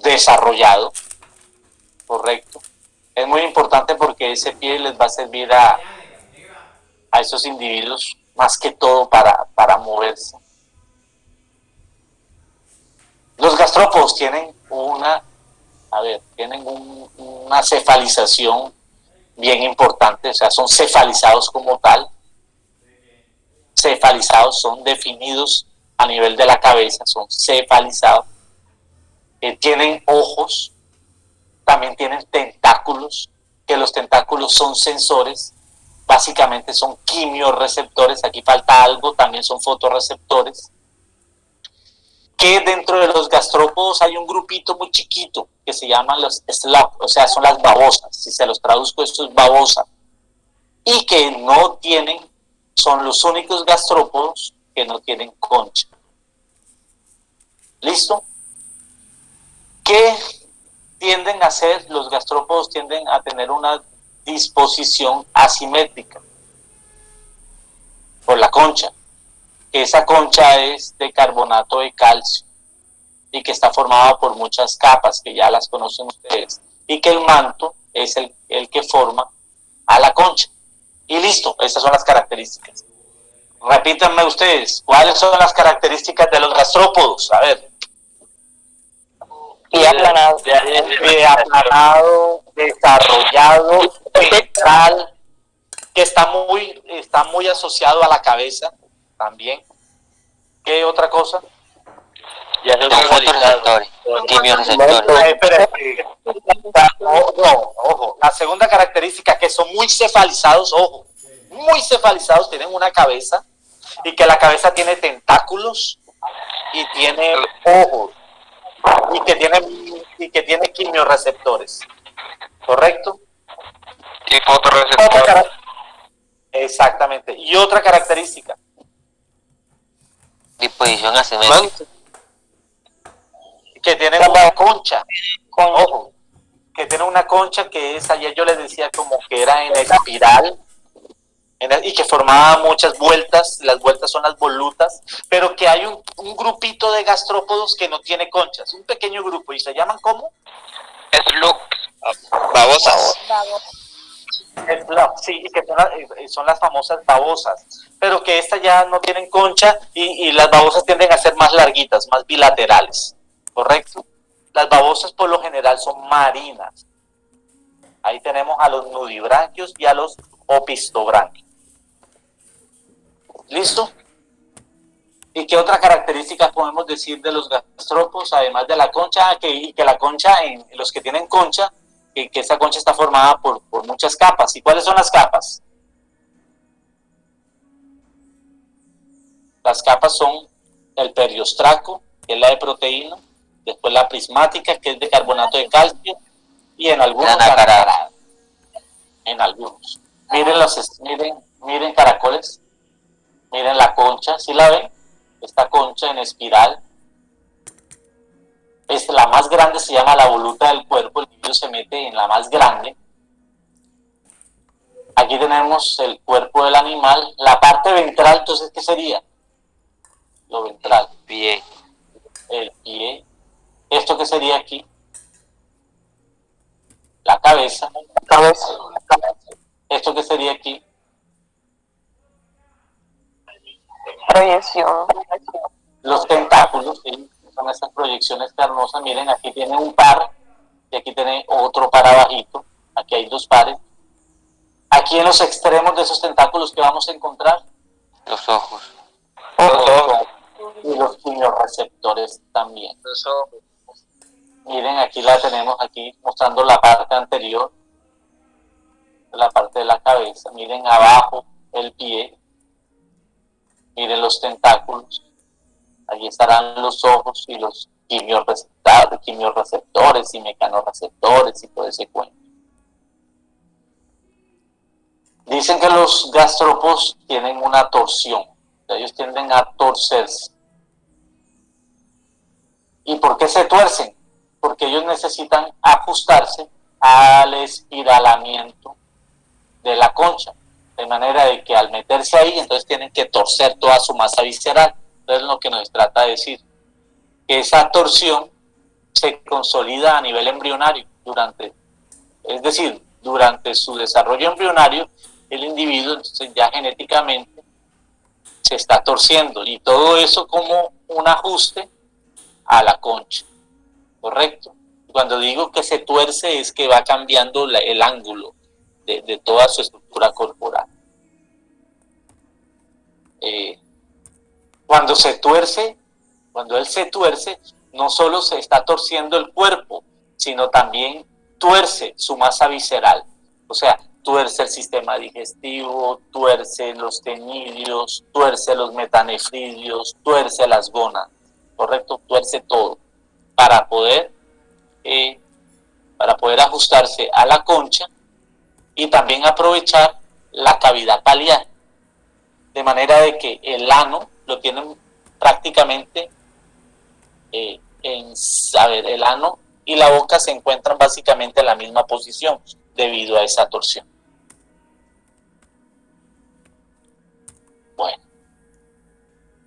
Desarrollado. Correcto. Es muy importante porque ese pie les va a servir a esos individuos más que todo para moverse. Los gastrópodos tienen una cefalización bien importante, o sea, son cefalizados como tal, cefalizados, son definidos a nivel de la cabeza, son cefalizados, tienen ojos, también tienen tentáculos, que los tentáculos son sensores, básicamente son quimiorreceptores, aquí falta algo, también son fotorreceptores, que dentro de los gastrópodos hay un grupito muy chiquito que se llaman los slug, o sea, son las babosas, si se los traduzco esto es babosa, y que no tienen, son los únicos gastrópodos que no tienen concha. ¿Listo? ¿Qué tienden a hacer? Los gastrópodos tienden a tener una disposición asimétrica por la concha. Esa concha es de carbonato de calcio y que está formada por muchas capas que ya las conocen ustedes, y que el manto es el que forma a la concha. Y listo, esas son las características. Repítanme ustedes, ¿cuáles son las características de los gastrópodos? A ver. Y aplanado. Aplanado, desarrollado, ventral, que está muy asociado a la cabeza también. ¿Qué otra cosa? Ya son Los fotorreceptores, quimioreceptores. Ojo. La segunda característica, que son muy cefalizados, ojo, muy cefalizados, tienen una cabeza y que la cabeza tiene tentáculos y tiene ojos y que tiene quimioreceptores. ¿Correcto? Y fotorreceptores. Exactamente. Y otra característica. Disposición asimétrica. Que tienen una concha. Ojo. Que tienen una concha que es, ayer yo les decía como que era en espiral. Y que formaba muchas vueltas, las vueltas son las volutas, pero que hay un grupito de gastrópodos que no tiene conchas, un pequeño grupo, ¿y se llaman cómo? Slug. Babosas. Sí, y que son las famosas babosas, pero que estas ya no tienen concha y las babosas tienden a ser más larguitas, más bilaterales, ¿correcto? Las babosas por lo general son marinas. Ahí tenemos a los nudibranquios y a los opistobranquios. ¿Listo? ¿Y qué otra característica podemos decir de los gastrópodos, además de la concha? Que la concha, en los que tienen concha, que esa concha está formada por muchas capas. ¿Y cuáles son las capas? Las capas son el periostraco, que es la de proteína, después la prismática, que es de carbonato de calcio, y en algunos la nacarada. En algunos. Miren caracoles. Miren la concha, ¿sí la ven? Esta concha en espiral. La más grande se llama la voluta del cuerpo, el niño se mete en la más grande. Aquí tenemos el cuerpo del animal. La parte ventral, entonces, ¿qué sería? Lo ventral. Pie. El pie. ¿Esto qué sería aquí? La cabeza. ¿Esto qué sería aquí? Proyección. Los tentáculos, ¿sí? Son esas proyecciones carnosas. Miren, aquí tiene un par y aquí tiene otro par abajito. Aquí hay dos pares. Aquí en los extremos de esos tentáculos, ¿qué vamos a encontrar? Los ojos. Y los quimioreceptores también. Miren, aquí la tenemos aquí mostrando la parte anterior, la parte de la cabeza. Miren abajo el pie. Miren los tentáculos. Allí estarán los ojos y los quimioreceptores y mecanorreceptores y todo ese cuento. Dicen que los gastrópodos tienen una torsión. Ellos tienden a torcerse. ¿Y por qué se tuercen? Porque ellos necesitan ajustarse al espiralamiento de la concha. De manera de que al meterse ahí, entonces tienen que torcer toda su masa visceral. Entonces lo que nos trata de decir, que esa torsión se consolida a nivel embrionario durante su desarrollo embrionario, el individuo entonces ya genéticamente se está torciendo, y todo eso como un ajuste a la concha, ¿correcto? Cuando digo que se tuerce es que va cambiando el ángulo de toda su estructura corporal. cuando él se tuerce, no solo se está torciendo el cuerpo, sino también tuerce su masa visceral. O sea, tuerce el sistema digestivo, tuerce los tenidios, tuerce los metanefridios, tuerce las gónadas, ¿correcto? Tuerce todo para poder ajustarse a la concha y también aprovechar la cavidad paliar, de manera de que el ano lo tienen prácticamente el ano y la boca se encuentran básicamente en la misma posición debido a esa torsión. Bueno,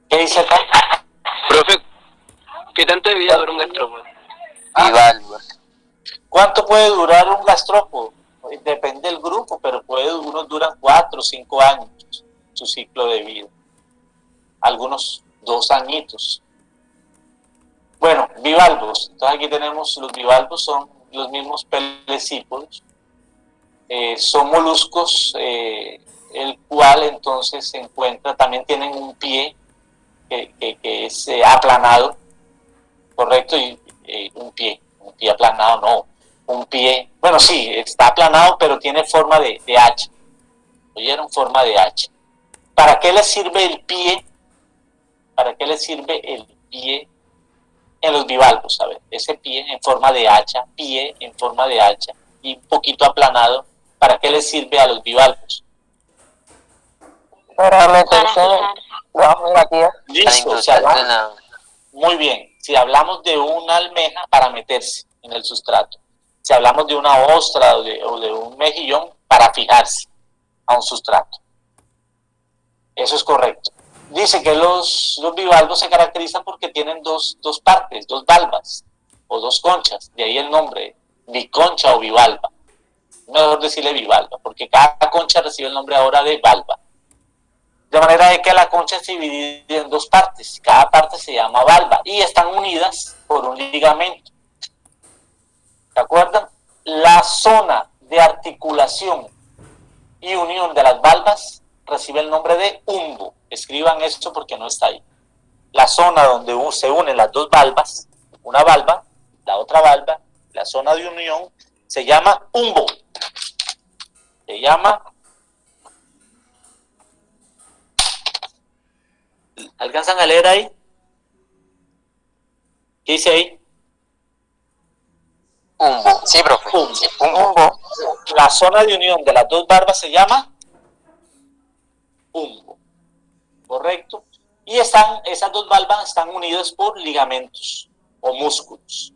¿qué dice acá? Profe, ¿qué tanto de vida dura un gastrópodo? Bivalvos. ¿Cuánto puede durar un gastrópodo? Depende del grupo, pero unos duran 4 o 5 años su ciclo de vida. Algunos 2 añitos. Bueno, bivalvos. Entonces aquí tenemos los bivalvos, son los mismos pelecípodos. Son moluscos, el cual entonces se encuentra, también tienen un pie que es aplanado, correcto, y un pie aplanado, no, un pie, bueno, sí, está aplanado, pero tiene forma de H. ¿Oyeron? Forma de H. ¿Para qué le sirve el pie? ¿Para qué le sirve el pie en los bivalvos? A ver, ese pie en forma de hacha, pie en forma de hacha y un poquito aplanado, ¿para qué le sirve a los bivalvos? Para meterse debajo de la tierra. Listo, o sea, muy bien. Si hablamos de una almeja, para meterse en el sustrato. Si hablamos de una ostra o de un mejillón, para fijarse a un sustrato. Eso es correcto. Dice que los bivalvos se caracterizan porque tienen dos partes, 2 valvas o 2 conchas. De ahí el nombre, biconcha o bivalva. Mejor decirle bivalva, porque cada concha recibe el nombre ahora de valva. De manera de que la concha se divide en 2 partes. Cada parte se llama valva y están unidas por un ligamento. ¿Se acuerdan? La zona de articulación y unión de las valvas recibe el nombre de umbo. Escriban esto porque no está ahí. La zona donde se unen las 2 valvas, una valva, la otra valva, la zona de unión, se llama umbo. Se llama... ¿Alcanzan a leer ahí? ¿Qué dice ahí? Umbo. Sí, profe. Umbo. Sí, umbo. La zona de unión de las 2 valvas se llama umbo. ¿Correcto? Y esas 2 valvas están unidas por ligamentos o músculos.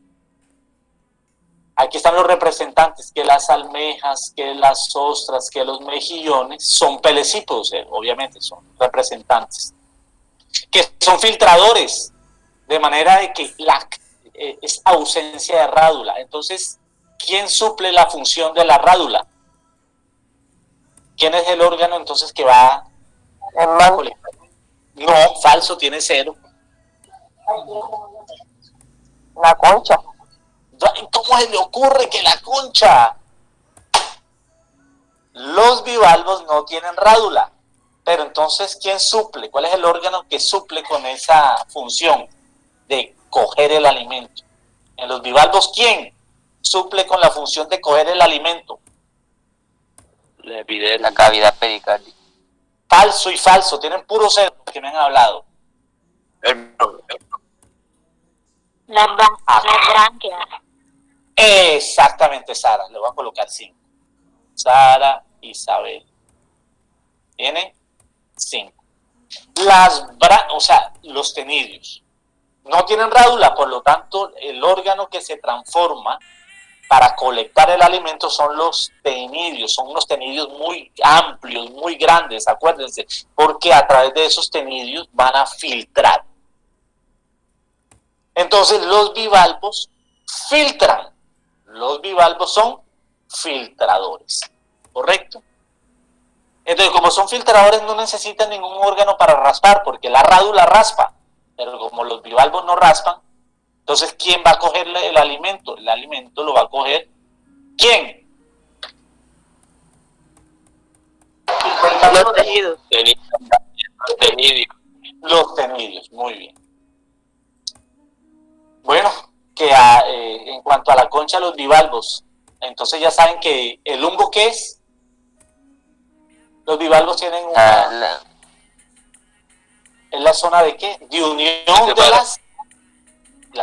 Aquí están los representantes, que las almejas, que las ostras, que los mejillones son pelecípodos, obviamente son representantes, que son filtradores, de manera de que es ausencia de rádula. Entonces, ¿quién suple la función de la rádula? ¿Quién es el órgano entonces que va El manto. No, falso, tiene 0. La concha. ¿Cómo se le ocurre que la concha? Los bivalvos no tienen rádula. Pero entonces, ¿quién suple? ¿Cuál es el órgano que suple con esa función de coger el alimento? En los bivalvos, ¿quién suple con la función de coger el alimento? La cavidad pericardial. Falso y falso, tienen puro 0 que me han hablado. Las branquias. Exactamente, Sara, le voy a colocar 5. Sara, Isabel. ¿Tiene? 5. Los tenidios no tienen rádula, por lo tanto, el órgano que se transforma para colectar el alimento son los tenidios, son unos tenidios muy amplios, muy grandes, acuérdense, porque a través de esos tenidios van a filtrar. Entonces los bivalvos filtran, los bivalvos son filtradores, ¿correcto? Entonces, como son filtradores, no necesitan ningún órgano para raspar, porque la rádula raspa, pero como los bivalvos no raspan, entonces, ¿quién va a coger el alimento? El alimento lo va a coger, ¿quién? Los tejidos. Tenidio. Los tenidios, muy bien. Bueno, en cuanto a la concha, los bivalvos, entonces ya saben que el lumbo, ¿qué es? Los bivalvos tienen una... ¿Es la zona de qué? De unión de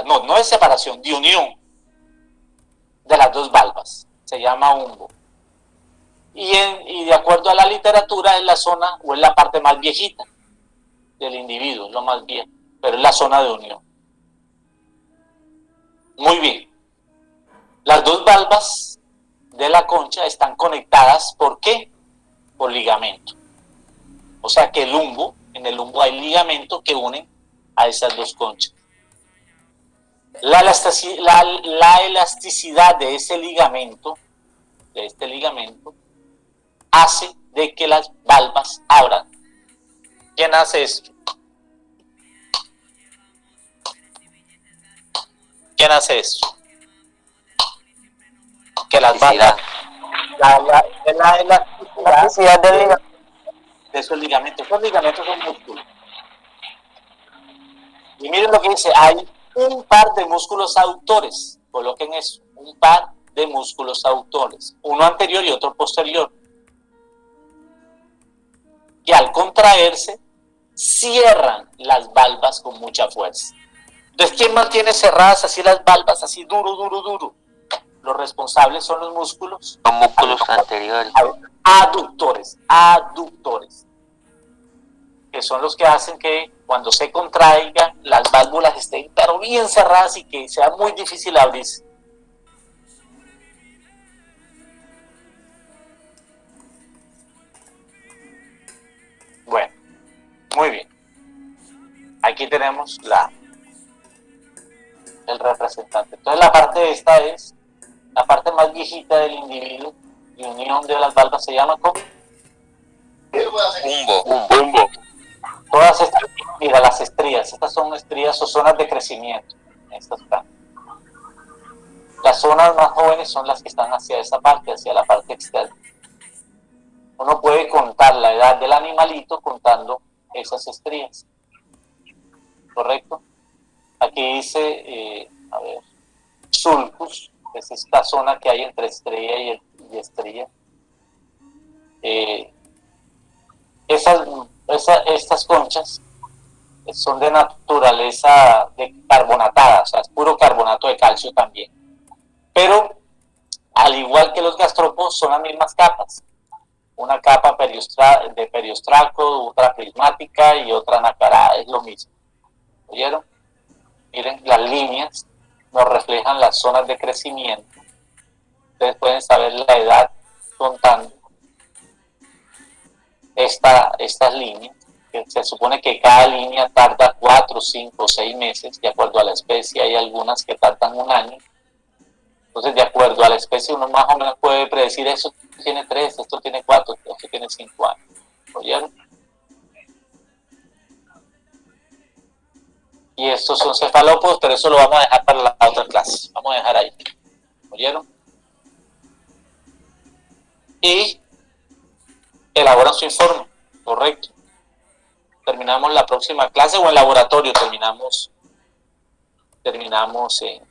no es separación, de unión de las dos valvas. Se llama umbo. Y de acuerdo a la literatura, es la zona o es la parte más viejita del individuo, es lo más viejo, pero es la zona de unión. Muy bien. Las dos valvas de la concha están conectadas, ¿por qué? Por ligamento. O sea que en el lumbo hay ligamento que unen a esas dos conchas. La elasticidad de ese ligamento, hace de que las valvas abran. ¿Quién hace esto? ¿Quién hace esto? Que las valvas, la elasticidad del ligamento. de esos ligamentos. Esos ligamentos son músculos. Y miren lo que dice, hay un par de músculos aductores. Coloquen eso, un par de músculos aductores. Uno anterior y otro posterior. Y al contraerse, cierran las valvas con mucha fuerza. Entonces, ¿quién mantiene cerradas así las valvas, así duro, duro, duro? Los responsables son los músculos. Los músculos anteriores. Aductores. Que son los que hacen que cuando se contraigan, las válvulas estén pero bien cerradas y que sea muy difícil abrirse. Bueno, muy bien. Aquí tenemos el representante. Entonces la parte esta es la parte más viejita del individuo y unión de las valvas se llama ¿cómo? Umbo. Todas estas, mira las estrías, estas son estrías o zonas de crecimiento. Estas están. Las zonas más jóvenes son las que están hacia esa parte, hacia la parte externa. Uno puede contar la edad del animalito contando esas estrías. ¿Correcto? Aquí dice, sulcus, es esta zona que hay entre estrella y estrella. Estas conchas son de naturaleza carbonatada, o sea, es puro carbonato de calcio también. Pero, al igual que los gastrópodos, son las mismas capas. Una capa de periostraco, otra prismática y otra nacarada, es lo mismo. ¿Oyeron? Miren, las líneas nos reflejan las zonas de crecimiento. Ustedes pueden saber la edad contando estas líneas, que se supone que cada línea tarda 4, 5, 6 meses, de acuerdo a la especie. Hay algunas que tardan un año. Entonces, de acuerdo a la especie, uno más o menos puede predecir, eso tiene 3, esto tiene 4, esto tiene 5 años. ¿Oyeron? Y estos son cefalópodos, pero eso lo vamos a dejar para la otra clase. Vamos a dejar ahí. ¿Oyeron? Y elaboran su informe, correcto. Terminamos la próxima clase o en laboratorio terminamos en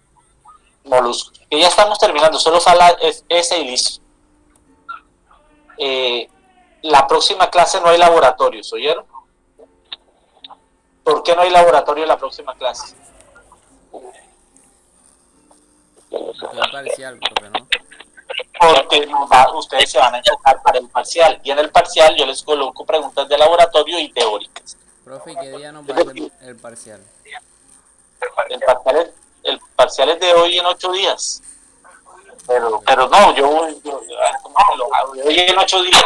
moluscos. Que ya estamos terminando, solo falta ese y listo. La próxima clase no hay laboratorios, ¿oyeron? ¿Por qué no hay laboratorio en la próxima clase? Es parcial, profe, ¿no? Porque ustedes se van a enfocar para el parcial. Y en el parcial yo les coloco preguntas de laboratorio y teóricas. Profe, ¿y qué día nos va a hacer el parcial? El parcial es de hoy en 8 días. Pero no, yo ¿cómo te lo hago? De hoy en 8 días.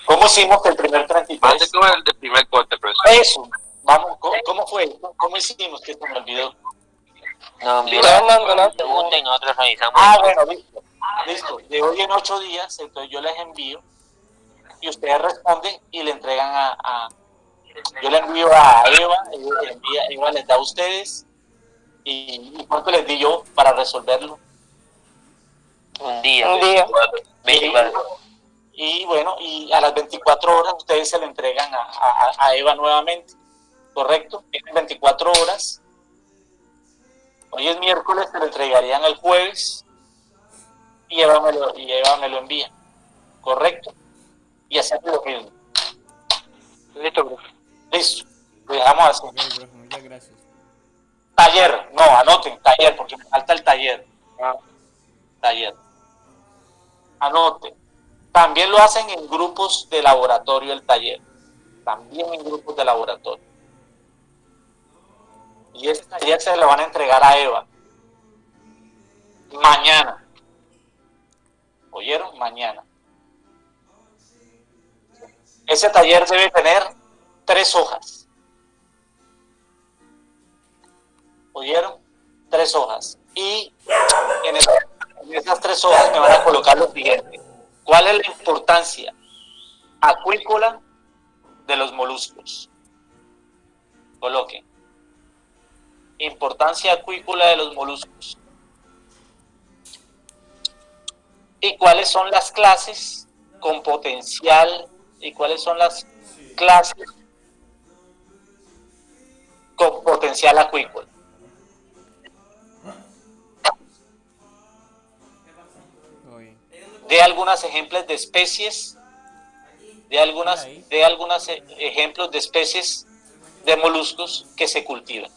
¿Cómo hicimos el primer 33? Antes como el del primer corte, profesor. Eso. Vamos, ¿cómo fue? ¿Cómo hicimos? Que se me olvidó. Nos pregunta y nosotros revisamos. Bueno, listo. De hoy en 8 días, entonces yo les envío y ustedes responden y le entregan yo le envío a Eva, Eva les da a ustedes y ¿cuánto les di yo para resolverlo? Un día. 24. Y bueno, y a las 24 horas ustedes se lo entregan a Eva nuevamente, ¿correcto? Tienen 24 horas. Hoy es miércoles, se lo entregarían el jueves y Eva me lo envía, ¿correcto? Y hacemos lo mismo. Listo, profe. Listo, lo dejamos así. Ok, profe, muchas gracias. Taller, no, anoten, taller, porque me falta el taller. Ah, Taller. Anoten. También lo hacen en grupos de laboratorio el taller. También en grupos de laboratorio. Y este taller se lo van a entregar a Eva. Mañana. ¿Oyeron? Mañana. Ese taller debe tener 3 hojas. ¿Oyeron? 3 hojas. Y en esas 3 hojas me van a colocar lo siguiente. ¿Cuál es la importancia acuícola de los moluscos? Coloquen. Importancia acuícola de los moluscos. ¿Y cuáles son las clases con potencial? ¿Y cuáles son las clases con potencial acuícola? Oye, De algunos ejemplos de especies, de algunos ejemplos de especies de moluscos que se cultivan.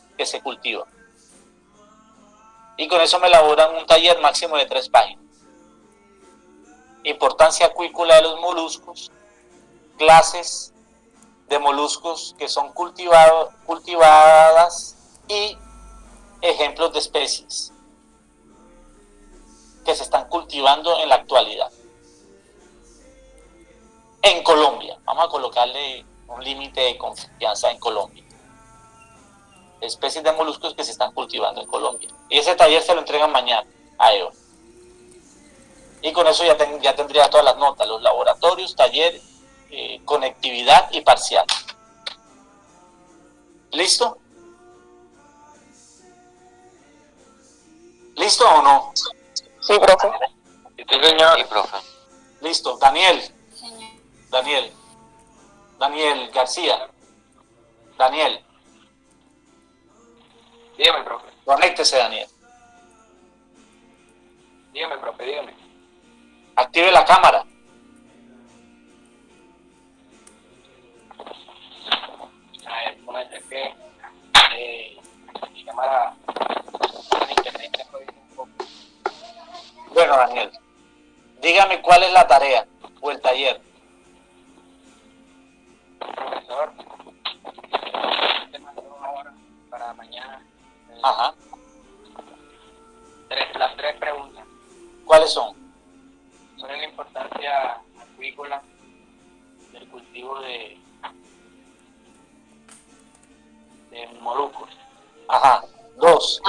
Y con eso me elaboran un taller máximo de 3 páginas. Importancia acuícola de los moluscos, clases de moluscos que son cultivadas y ejemplos de especies que se están cultivando en la actualidad. En Colombia, vamos a colocarle un límite de confianza en Colombia. Especies de moluscos que se están cultivando en Colombia. Y ese taller se lo entregan mañana a Eva. Y con eso ya tendría todas las notas, los laboratorios, taller, conectividad y parcial. ¿Listo? ¿Listo o no? Sí, profe. Sí, señor. Sí, profe. Listo. Daniel Señor. García. Daniel, Dígame, profe. conéctese, Daniel. Dígame, profe, dígame. Active la cámara. A ver, ponete que mi cámara en internet está jodiendo un poco. Bueno, Daniel, dígame cuál es la tarea o el taller. Profesor, te mando ahora para mañana Ajá. las 3 preguntas ¿Cuáles son? sobre la importancia acuícola del cultivo de moluscos. Ajá. 2.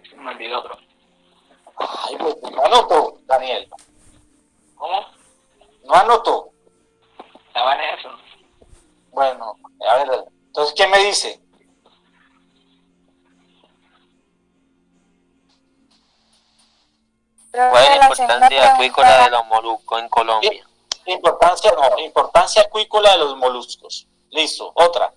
Se me olvidó, profe. Ay, pues, no anotó, Daniel. ¿Cómo? No anotó. Estaba en eso. Bueno, a ver, entonces, ¿qué me dice? ¿Cuál es la importancia acuícola de los moluscos en Colombia? Importancia acuícola de los moluscos. Listo, otra.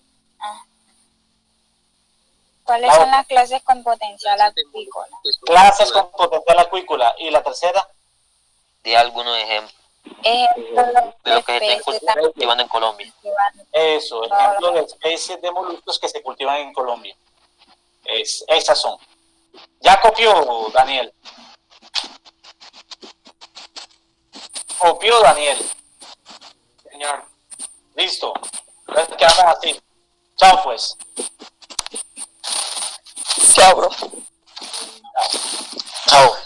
¿Cuáles son las clases con potencial acuícola? Clases con potencial acuícola. Y la tercera, De algunos ejemplos Ejemplos de lo que se especies está cultivando en Colombia. eso, ejemplo de especies de moluscos que se cultivan en Colombia. Esas son. ¿Ya copió, Daniel? ¿Copió, Daniel? Señor. Listo. Entonces quedamos así. Chao, pues. Chao, profe. Chao.